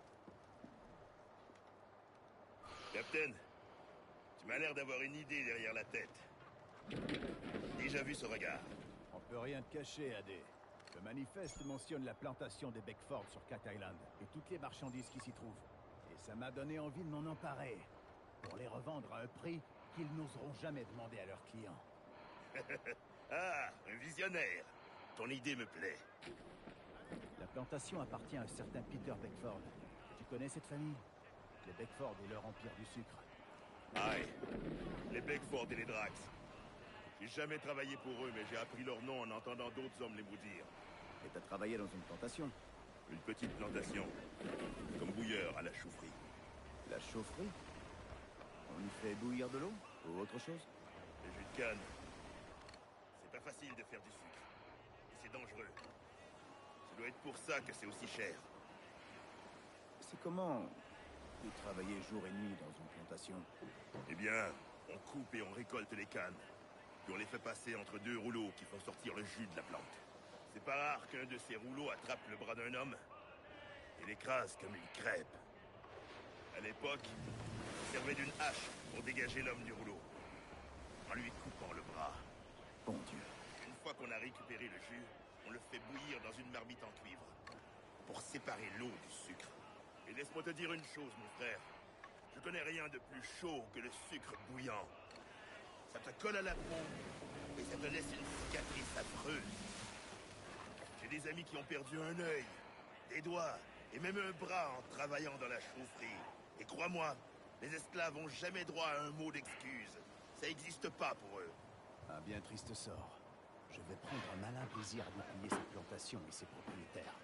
Capitaine, tu m'as l'air d'avoir une idée derrière la tête. Déjà vu ce regard. On peut rien te cacher, AD. Le manifeste mentionne la plantation des Beckford sur Cat Island et toutes les marchandises qui s'y trouvent. ça m'a donné envie de m'en emparer, pour les revendre à un prix qu'ils n'oseront jamais demander à leurs clients. Ah, un visionnaire. Ton idée me plaît. La plantation appartient à un certain Peter Beckford. Tu connais cette famille? Les Beckford et leur empire du sucre. Aïe, les Beckford et les Drax. J'ai jamais travaillé pour eux, mais j'ai appris leur nom en entendant d'autres hommes les maudire. Et t'as travaillé dans une plantation? Une petite plantation, comme bouilleur à la chaufferie. La chaufferie? On y fait bouillir de l'eau? Ou autre chose? Le jus de canne. C'est pas facile de faire du sucre. Et c'est dangereux. Ça doit être pour ça que c'est aussi cher. C'est comment vous travaillez jour et nuit dans une plantation? Eh bien, on coupe et on récolte les cannes. Puis on les fait passer entre deux rouleaux qui font sortir le jus de la plante. C'est pas rare qu'un de ces rouleaux attrape le bras d'un homme et l'écrase comme une crêpe. À l'époque, on servait d'une hache pour dégager l'homme du rouleau, en lui coupant le bras. Bon Dieu. Une fois qu'on a récupéré le jus, on le fait bouillir dans une marmite en cuivre, pour séparer l'eau du sucre. Et laisse-moi te dire une chose, mon frère. Je connais rien de plus chaud que le sucre bouillant. Ça te colle à la peau, et ça te laisse une cicatrice affreuse. J'ai des amis qui ont perdu un œil, des doigts, et même un bras en travaillant dans la chaufferie. Et crois-moi, les esclaves n'ont jamais droit à un mot d'excuse. Ça n'existe pas pour eux. Un bien triste sort. Je vais prendre un malin plaisir à dépouiller cette plantation et ses propriétaires.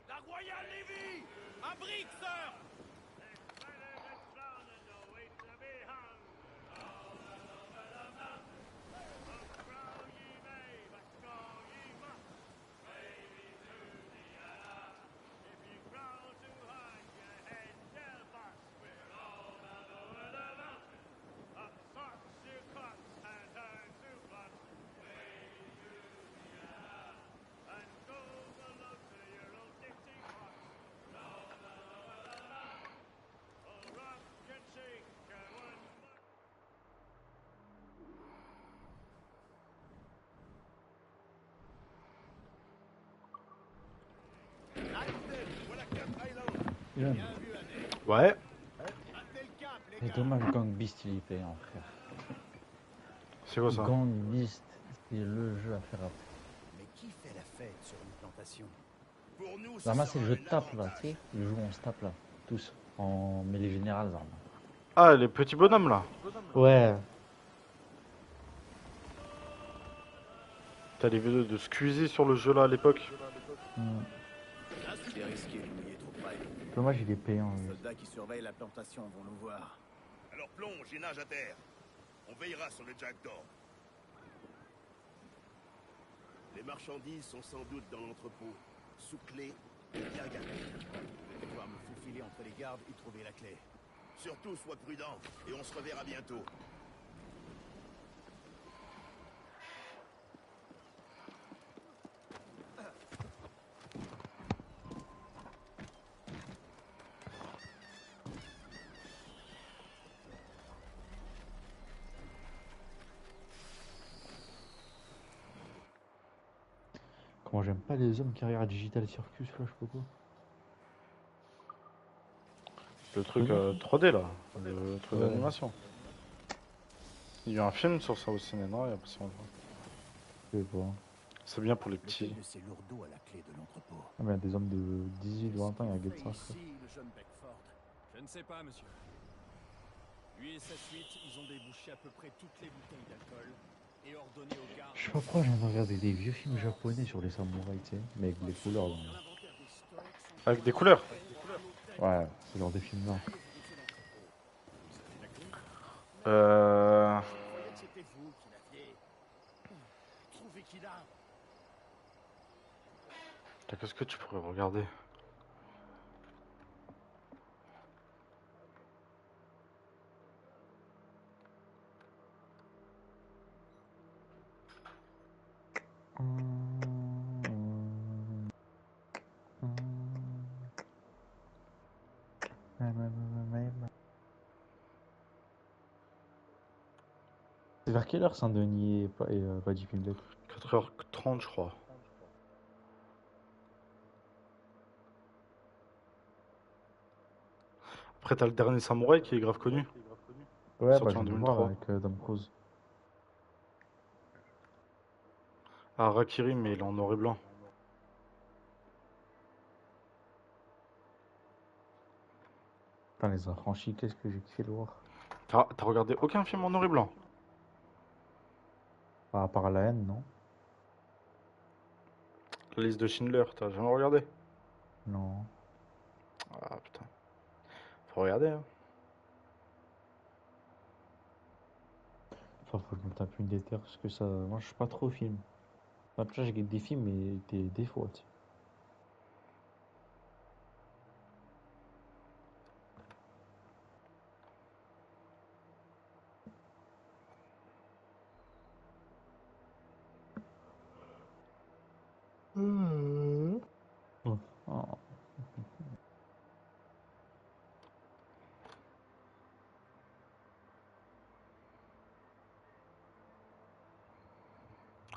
La Royale Navy! À brique, sir! Jeune. Ouais. C'est dommage, Gang Beast il est payant, frère. C'est quoi ça? Gang Beast, c'est le jeu à faire après. Mais qui fait la fête sur une plantation? Pour nous, Zama, c'est le jeu de tape là, tu sais, le jeu où on se tape là, tous, en mêlée générale, Zama. Ah, les petits bonhommes là. Ouais. T'as les vidéos de Squeezie sur le jeu là à l'époque. C'est risqué de mouiller trop près. Dommage, il est payant. Les lui. soldats qui surveillent la plantation vont nous voir. Alors plonge et nage à terre. On veillera sur le Jack d'or. Les marchandises sont sans doute dans l'entrepôt, sous clé et bien gardées. Je vais devoir me faufiler entre les gardes et trouver la clé. Surtout, sois prudent, et on se reverra bientôt. Comment j'aime pas les hommes qui regardent Digital Circus là, je sais pas quoi. Le truc 3D là, le truc Ouais. d'animation. Il y a eu un film sur ça au cinéma, il y a pas si longtemps. Je sais pas. C'est bien pour les petits. De ces lourdeaux à la clé de l'entrepôt. Ah, mais il y a des hommes de 18, 20 ans, il y a un gars de ça. Ici, le jeune Beckford. Je ne sais pas, monsieur. Lui et sa suite, ils ont débouché à peu près toutes les bouteilles d'alcool et ordonné aux gardes... Je sais pas pourquoi j'ai envie de regarder des vieux films japonais sur les samouraïs, tu sais, mais avec des couleurs. Donc. Avec des couleurs. Ouais, c'est genre des films là. C'était vous qui l'aviez trouvé qu'il a. Qu'est-ce que tu pourrais regarder? vers quelle heure Saint-Denis et Paddy Pimblett? 4h30 je crois. Après t'as le dernier samouraï qui est grave connu. Ouais, Sorti bah en je vais voir 2003. avec Tom Cruise. Ah, Rakiri, mais il est en noir et blanc. Putain, les affranchis, qu'est-ce que j'ai kiffé le voir. T'as regardé aucun film en noir et blanc? À part la haine, non? La liste de Schindler, t'as jamais regardé? Non. Ah putain. Faut regarder, hein. Enfin, faut que je me tape une déterre parce que ça. Moi, je suis pas trop film. Enfin, tu vois, j'ai des films, mais des défauts, tu sais. Oh.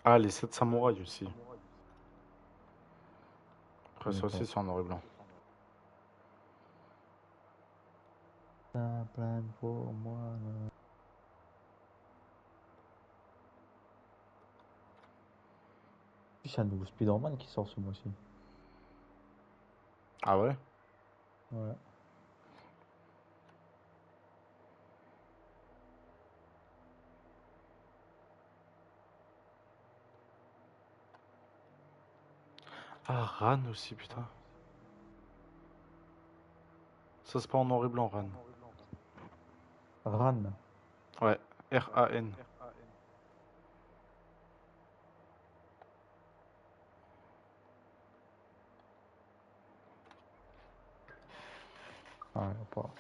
Ah, les 7 samouraïs aussi. Après, ça D'accord. aussi, c'est en noir et blanc. Un plan pour moi. Puis c'est un nouveau Spider-Man qui sort ce mois-ci. Ah ouais? Ouais. Ah, Ran aussi, putain. Ça, c'est pas en noir et blanc, Ran. Ran. Ouais, R-A-N. Ah, y a pas.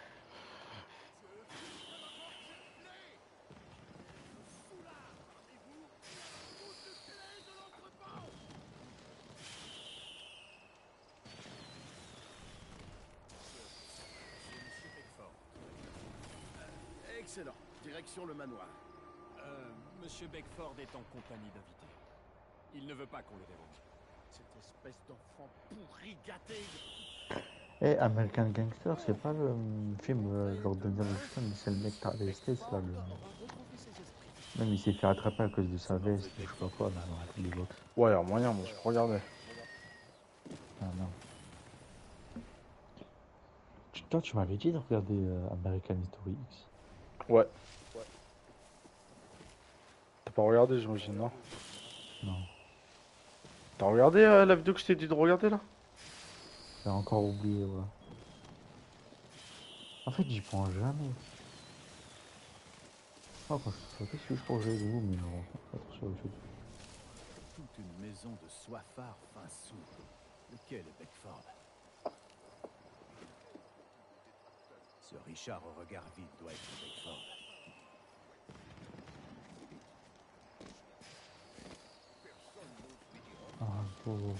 Excellent. Direction le manoir. Monsieur Beckford est en compagnie d'invités. Il ne veut pas qu'on le dérange. Cette espèce d'enfant pourri gâté. Eh, American Gangster, c'est pas le film genre de Denzel Washington, mais c'est le mec dans les States là. Même il s'est fait attraper à cause de sa veste, je sais pas quoi, dans un truc de boxe. Ouais, y'a moyen, moi, je peux regarder. Ah non. Toi, tu m'avais dit de regarder American History X. Ouais. T'as pas regardé, j'imagine, non? Non. T'as regardé la vidéo que je t'ai dit de regarder, là? J'ai encore oublié, ouais. En fait, j'y pense jamais. Quand je suis sauté, je pense que j'ai vous, mais non, pas trop sur le jeu. Toute une maison de soifards fin sous. Lequel est Beckford? Ce Richard au regard vide doit être Beckford. Ah, pauvre.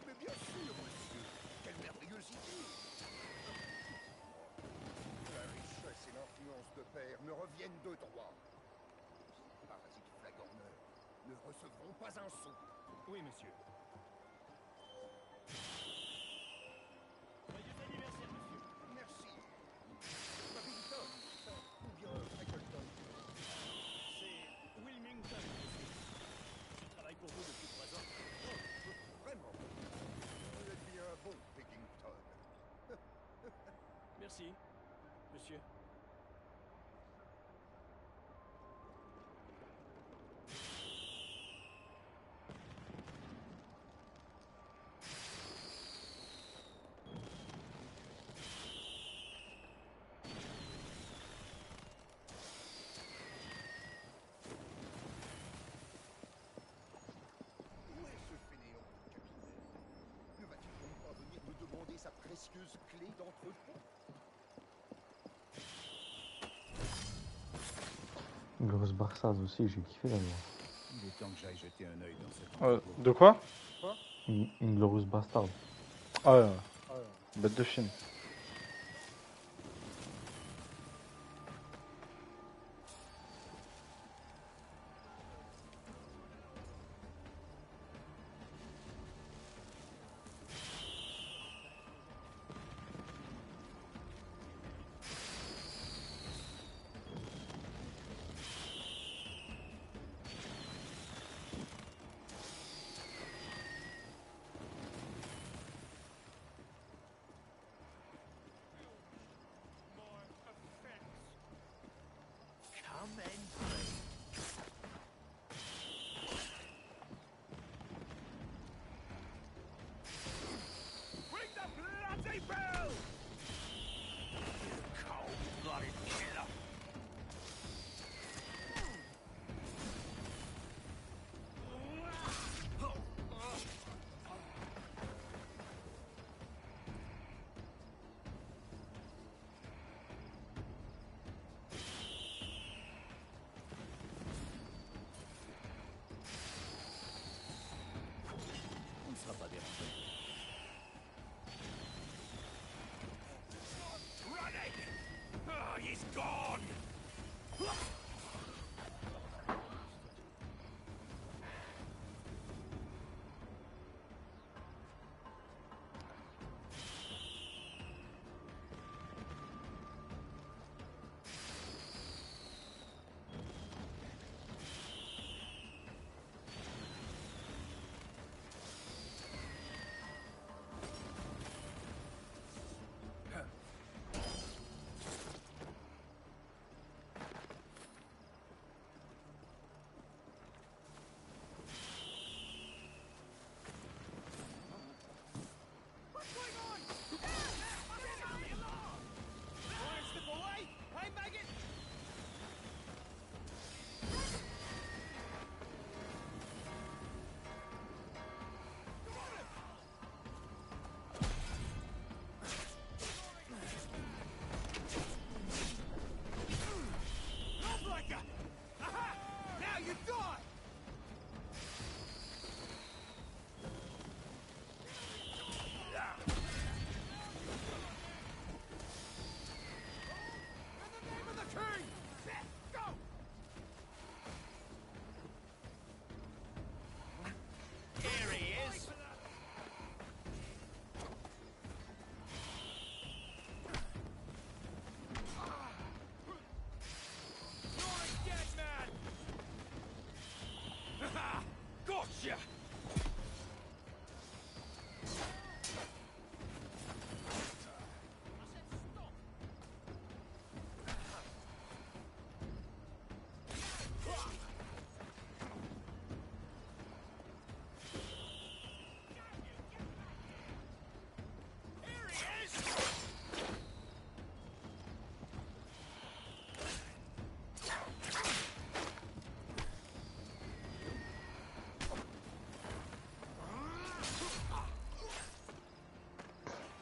Mais bien sûr, monsieur. Quelle merveilleuse idée. La richesse et l'influence de père me reviennent de droit. Ces parasites flagorneurs ne recevront pas un sou. Oui, monsieur. Merci. Babington, ou bien Fraggleton. C'est Wilmington, monsieur. Je travaille pour vous depuis 3 ans. Oh, vraiment. Vous êtes bien bon, Pickington. Merci, monsieur. Où est ce fainéant, capitaine? Ne va-t-il donc pas venir me demander sa précieuse clé d'entrepôt? Grosse Barsaz aussi, j'ai kiffé la voir. Il est temps que j'aille jeter un œil dans cette... De quoi? Inglourious Bastard. Ah ouais, bête de film.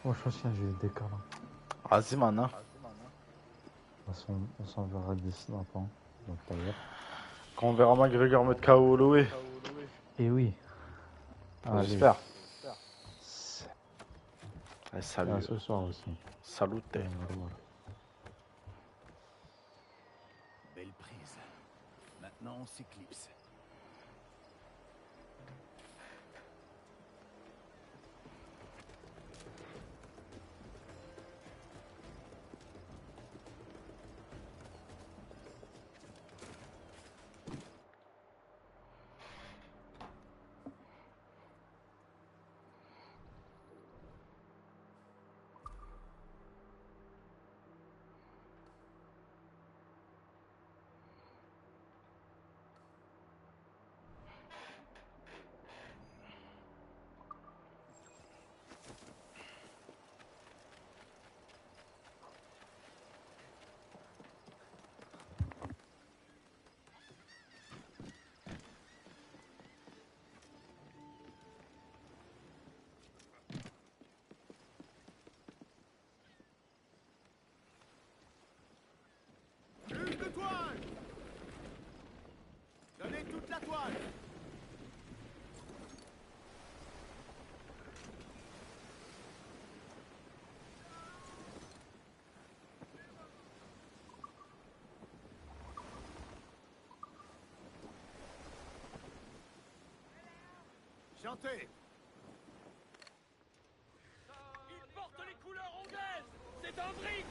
Moi, je pense qu'il y a un jeu d'écart là. Vas-y, man. Hein. De toute façon, on s'en verra d'ici maintenant. Donc, d'ailleurs. Quand on verra McGregor mettre KO Holloway. Et oui. Allez. J'espère. Allez, salut. Ce soir aussi. Salut. Belle prise. Maintenant, on s'éclipse. Plus de toile! Donnez toute la toile! Chantez! Il porte les couleurs anglaises. C'est un brick.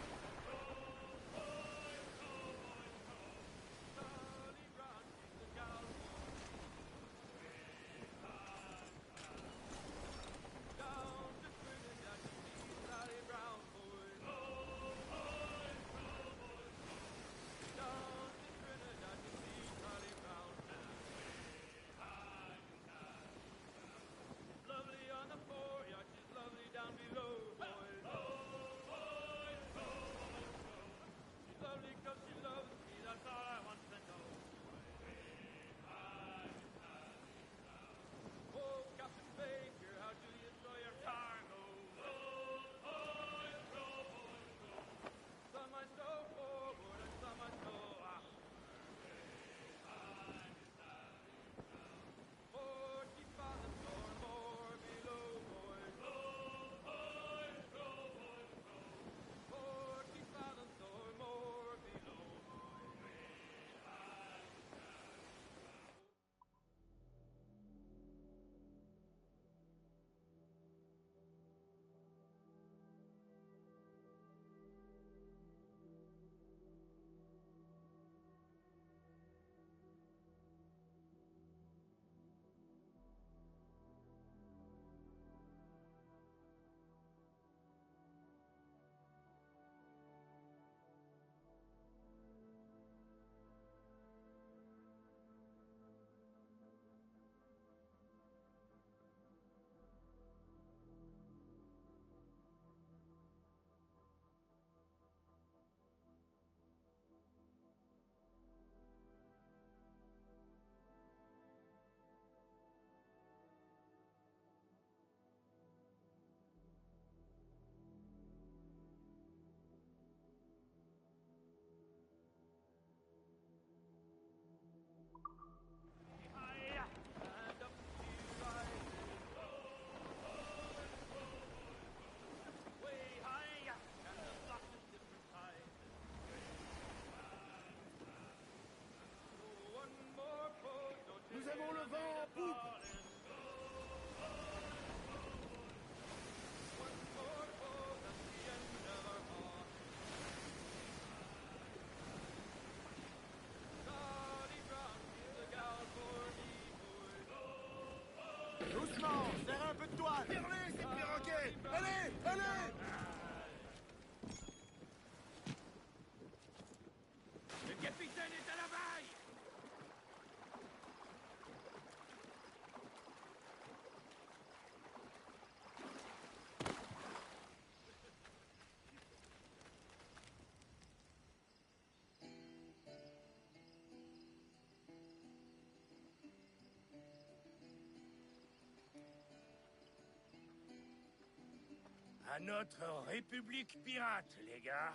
à notre république pirate, les gars.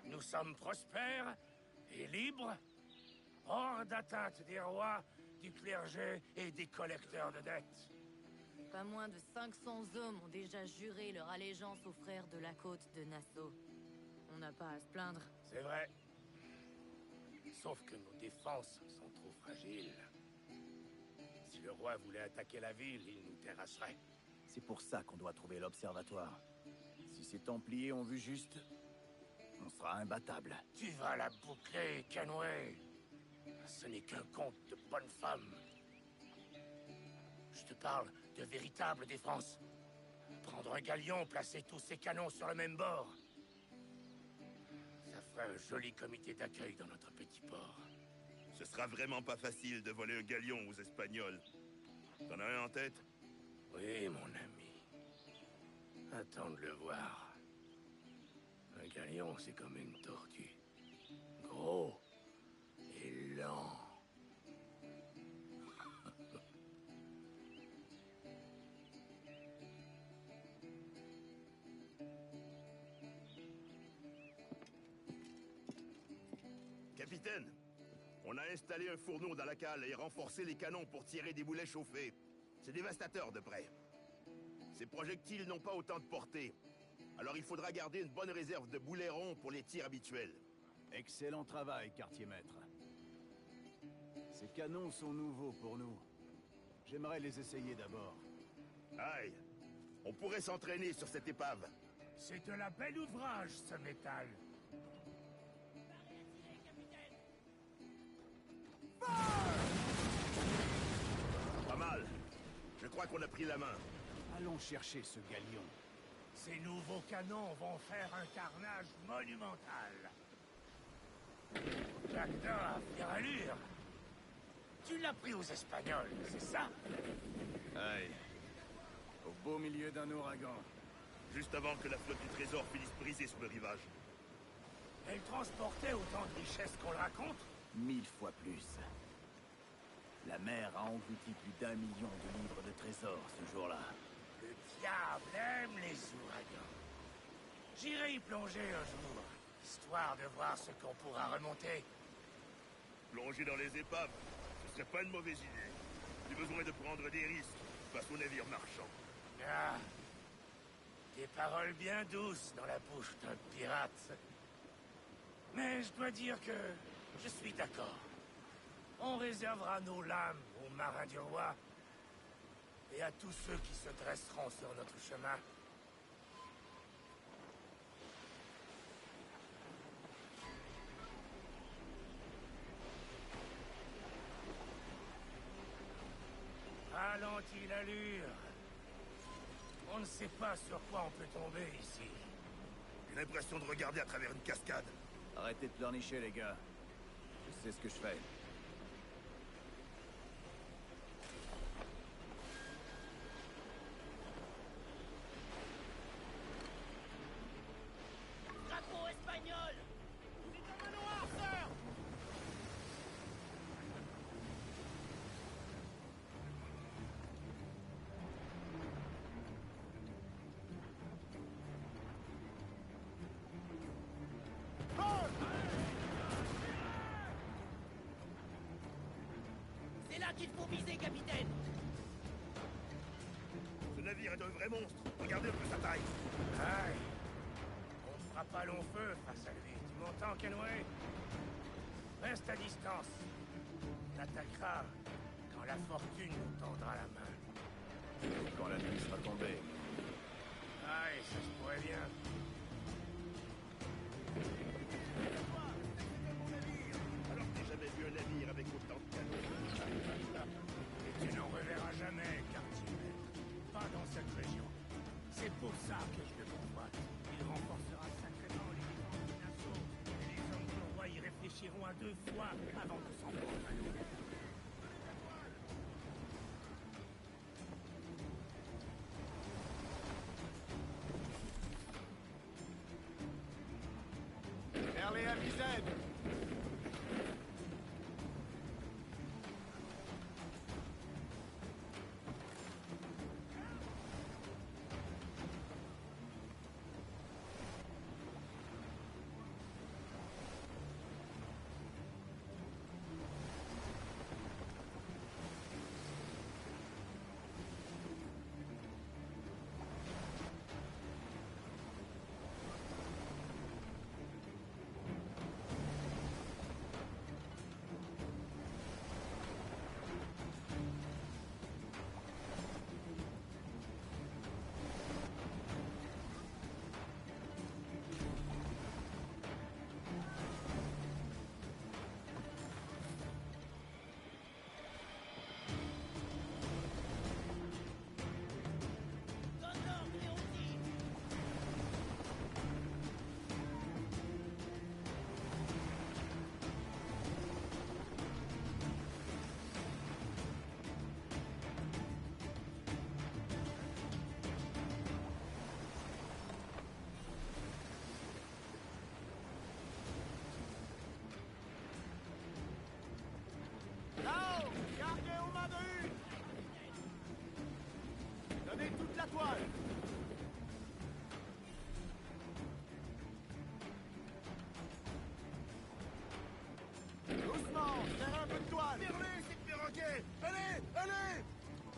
Nous sommes prospères et libres, hors d'atteinte des rois, du clergé et des collecteurs de dettes. Pas moins de 500 hommes ont déjà juré leur allégeance aux frères de la côte de Nassau. On n'a pas à se plaindre. C'est vrai. Sauf que nos défenses sont trop fragiles. Si le roi voulait attaquer la ville, il nous terrasserait. C'est pour ça qu'on doit trouver l'observatoire. Si ces Templiers ont vu juste, on sera imbattable. Tu vas la boucler, Kenway. Ce n'est qu'un conte de bonne femme. Je te parle de véritable défense. Prendre un galion, placer tous ses canons sur le même bord. Ça ferait un joli comité d'accueil dans notre petit port. Ce sera vraiment pas facile de voler un galion aux Espagnols. T'en as un en tête? Oui, mon ami. Attends de le voir. Un galion, c'est comme une tortue. Gros et lent. Capitaine, on a installé un fourneau dans la cale et renforcé les canons pour tirer des boulets chauffés. C'est dévastateur de près. Ces projectiles n'ont pas autant de portée. Alors il faudra garder une bonne réserve de boulets ronds pour les tirs habituels. Excellent travail, quartier-maître. Ces canons sont nouveaux pour nous. J'aimerais les essayer d'abord. Aïe, on pourrait s'entraîner sur cette épave. C'est de la belle ouvrage, ce métal. Pas mal. Je crois qu'on a pris la main. Allons chercher ce galion. Ces nouveaux canons vont faire un carnage monumental. J'adore fière allure. Tu l'as pris aux Espagnols, c'est ça? Aïe. Au beau milieu d'un ouragan. Juste avant que la flotte du trésor finisse brisée sur le rivage. Elle transportait autant de richesses qu'on le raconte? 1000 fois plus. La mer a englouti plus d'1 million de livres de trésors ce jour-là. Le diable aime les ouragans. J'irai y plonger un jour, histoire de voir ce qu'on pourra remonter. Plonger dans les épaves, ce serait pas une mauvaise idée. J'ai besoin de prendre des risques face aux navires marchands. Ah, des paroles bien douces dans la bouche d'un pirate. Mais je dois dire que je suis d'accord. On réservera nos lames aux marins du roi et à tous ceux qui se dresseront sur notre chemin. Ralentis l'allure. On ne sait pas sur quoi on peut tomber ici. J'ai l'impression de regarder à travers une cascade. Arrêtez de pleurnicher, les gars. Je sais ce que je fais. Drapeau espagnol! C'est un manoir, sœur! C'est là qu'il faut viser, capitaine! Ce navire est un vrai monstre. Regardez un peu sa taille. Aïe! On ne fera pas long feu face à lui. Tu m'entends, Kenway? Reste à distance. On attaquera quand la fortune nous tendra la main. Quand la nuit sera tombée. Aïe, ça se pourrait bien. Alors que j'ai jamais vu un navire avec autant de canons. Et tu n'en reverras jamais, quartier. Pas dans cette région. C'est pour ça que je le convoite. Il renforcera sacrément les défenses de Nassau. Et les hommes du roi y réfléchiront à 2 fois avant de s'en prendre à nous. Vers les avisades.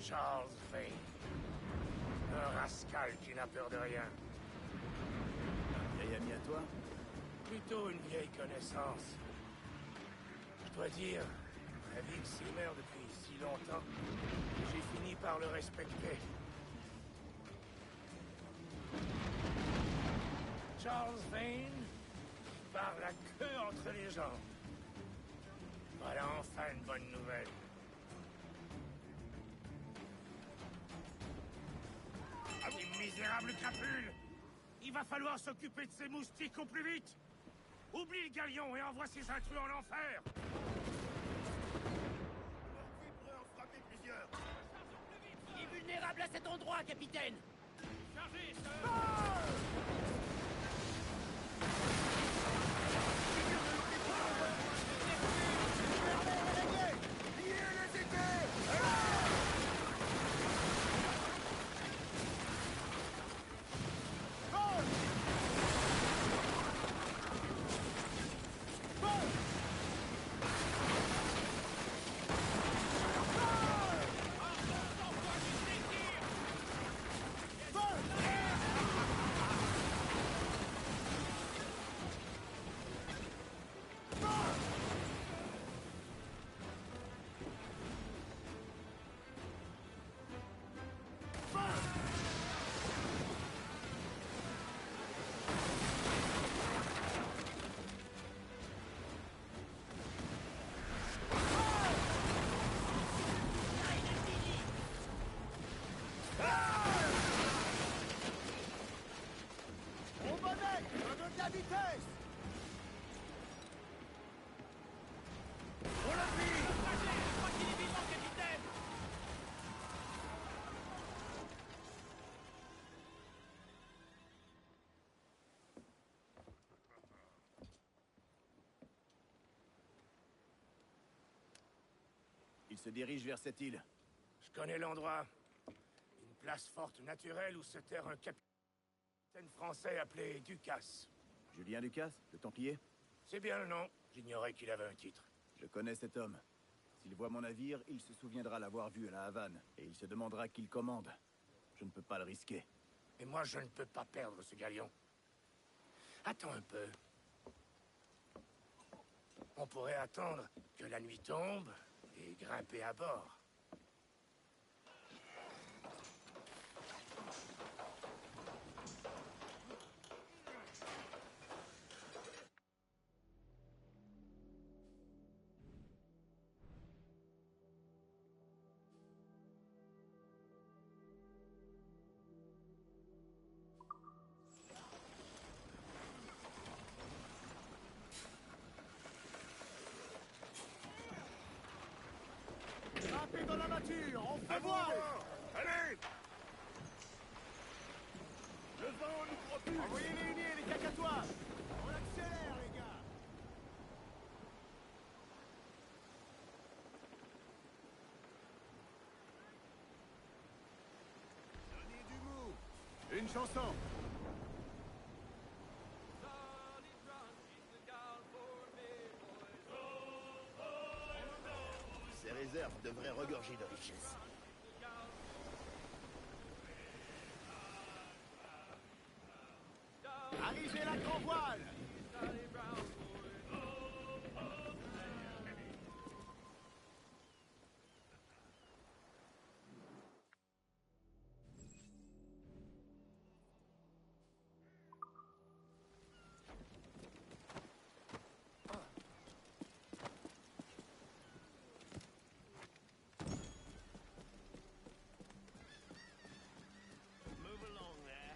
Charles Vane. Un rascal qui n'a peur de rien. Un vieil ami à toi? Plutôt une vieille connaissance. Je dois dire, Vic Silmer depuis si longtemps, j'ai fini par le respecter. Charles Vane parle la queue entre les jambes. Voilà enfin une bonne nouvelle. Ah, vous misérables crapules! Il va falloir s'occuper de ces moustiques au plus vite! Oublie le galion et envoie ces intrus en enfer! Il est vulnérable à cet endroit, capitaine. Chargez, Il se dirige vers cette île. Je connais l'endroit. Une place forte naturelle où se terre un capitaine français appelé Ducasse. Julien Ducasse, le Templier? C'est bien le nom. J'ignorais qu'il avait un titre. Je connais cet homme. S'il voit mon navire, il se souviendra l'avoir vu à la Havane. Et il se demandera qui le commande. Je ne peux pas le risquer. Et moi, je ne peux pas perdre ce galion. Attends un peu. On pourrait attendre que la nuit tombe et grimper à bord. Grimpez dans la mâture, on fait voir! Allez! Le vent nous propulse! Envoyez les uniers, les cacatois! On accélère, les gars! Donnez du mou! Une chanson! Ces réserves devraient regorger de richesses. Arrivez la grand voile! Move along there.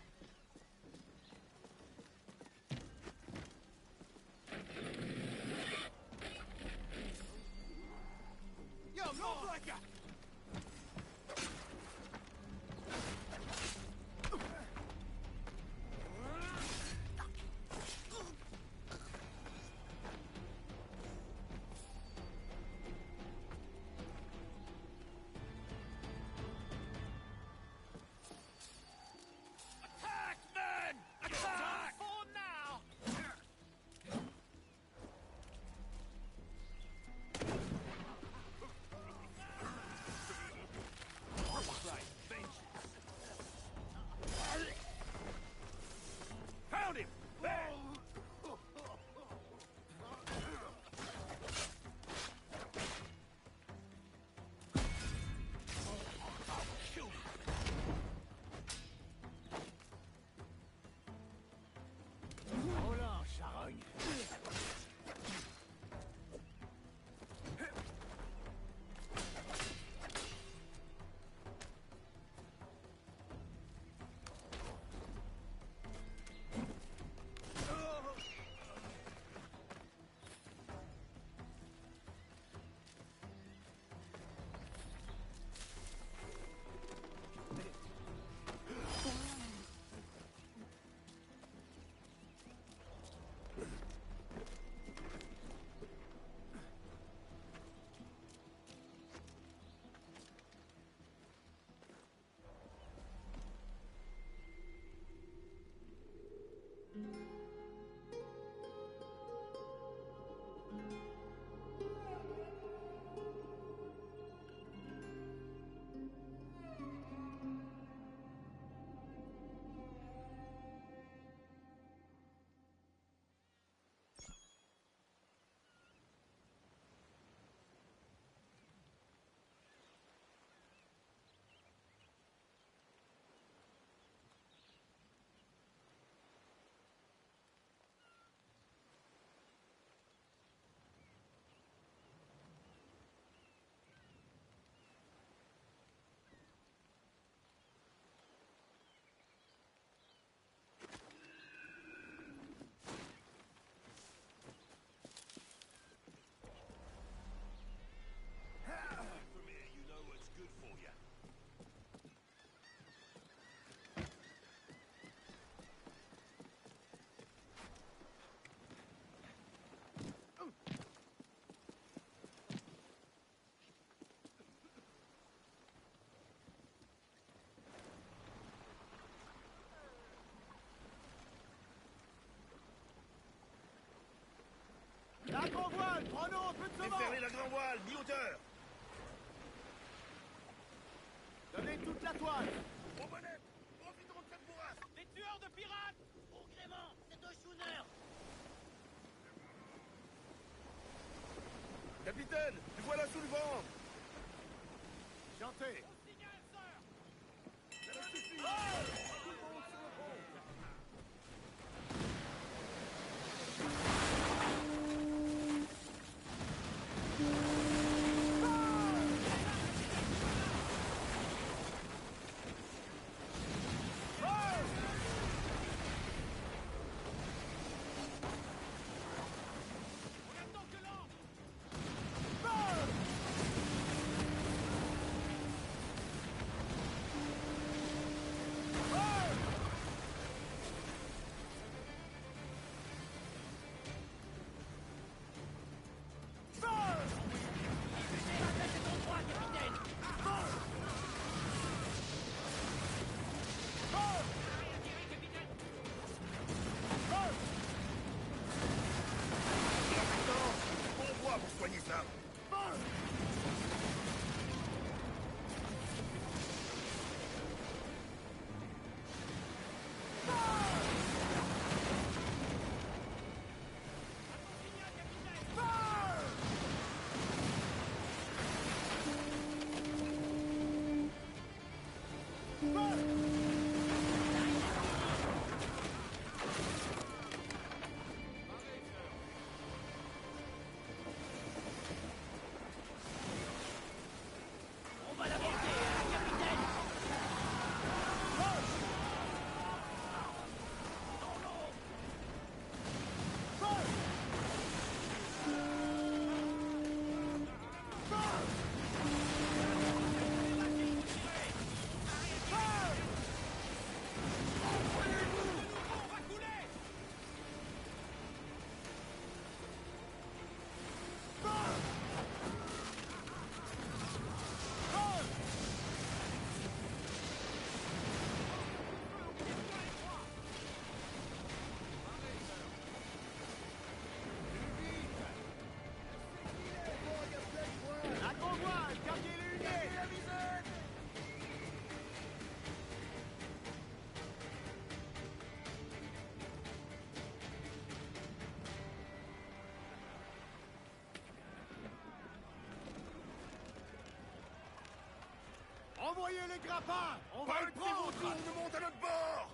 grand voile, prenons un peu de vent. Déferlez la grand voile, mi-hauteur. Donnez toute la toile. Aux bonnet, profitons de cette bourrasque. Des tueurs de pirates! Au gréement, c'est un schooner! Capitaine, nous voilà sous le vent. Chantez. Ça ne suffit. Tout le monde sur le pont. Pour soigner ça. La grand voile, gardez les lunettes. Envoyez les grappins. On va le prendre. Tout le monde monte à notre bord.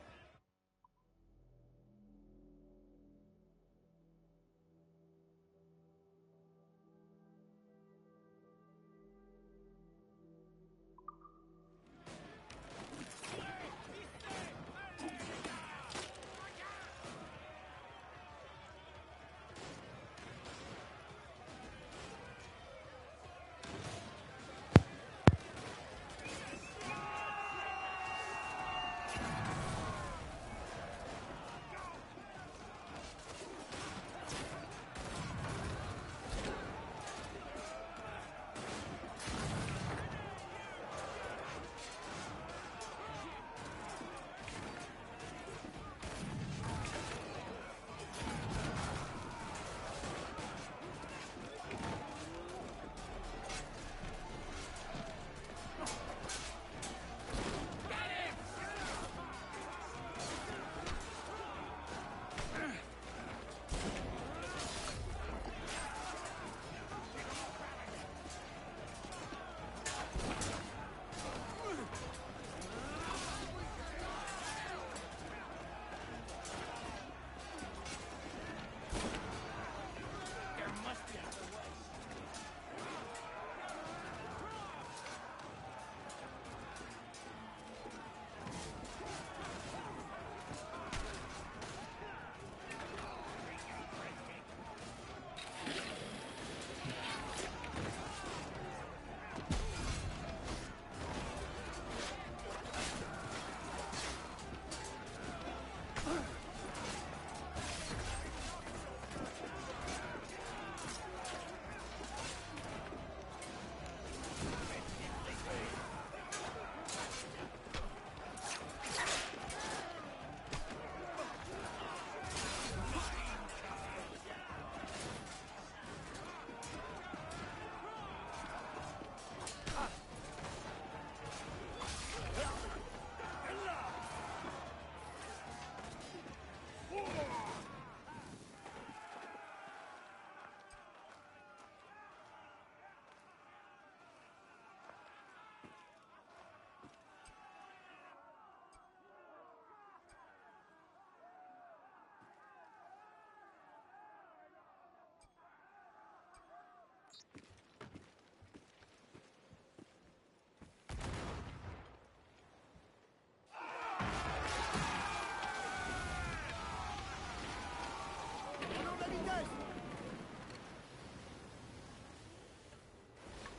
vitesse!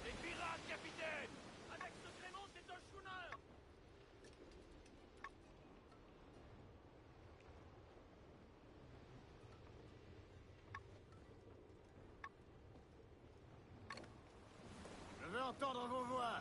Les pirates, capitaine! Avec ce Clément, c'est un schooner! Je veux entendre vos voix.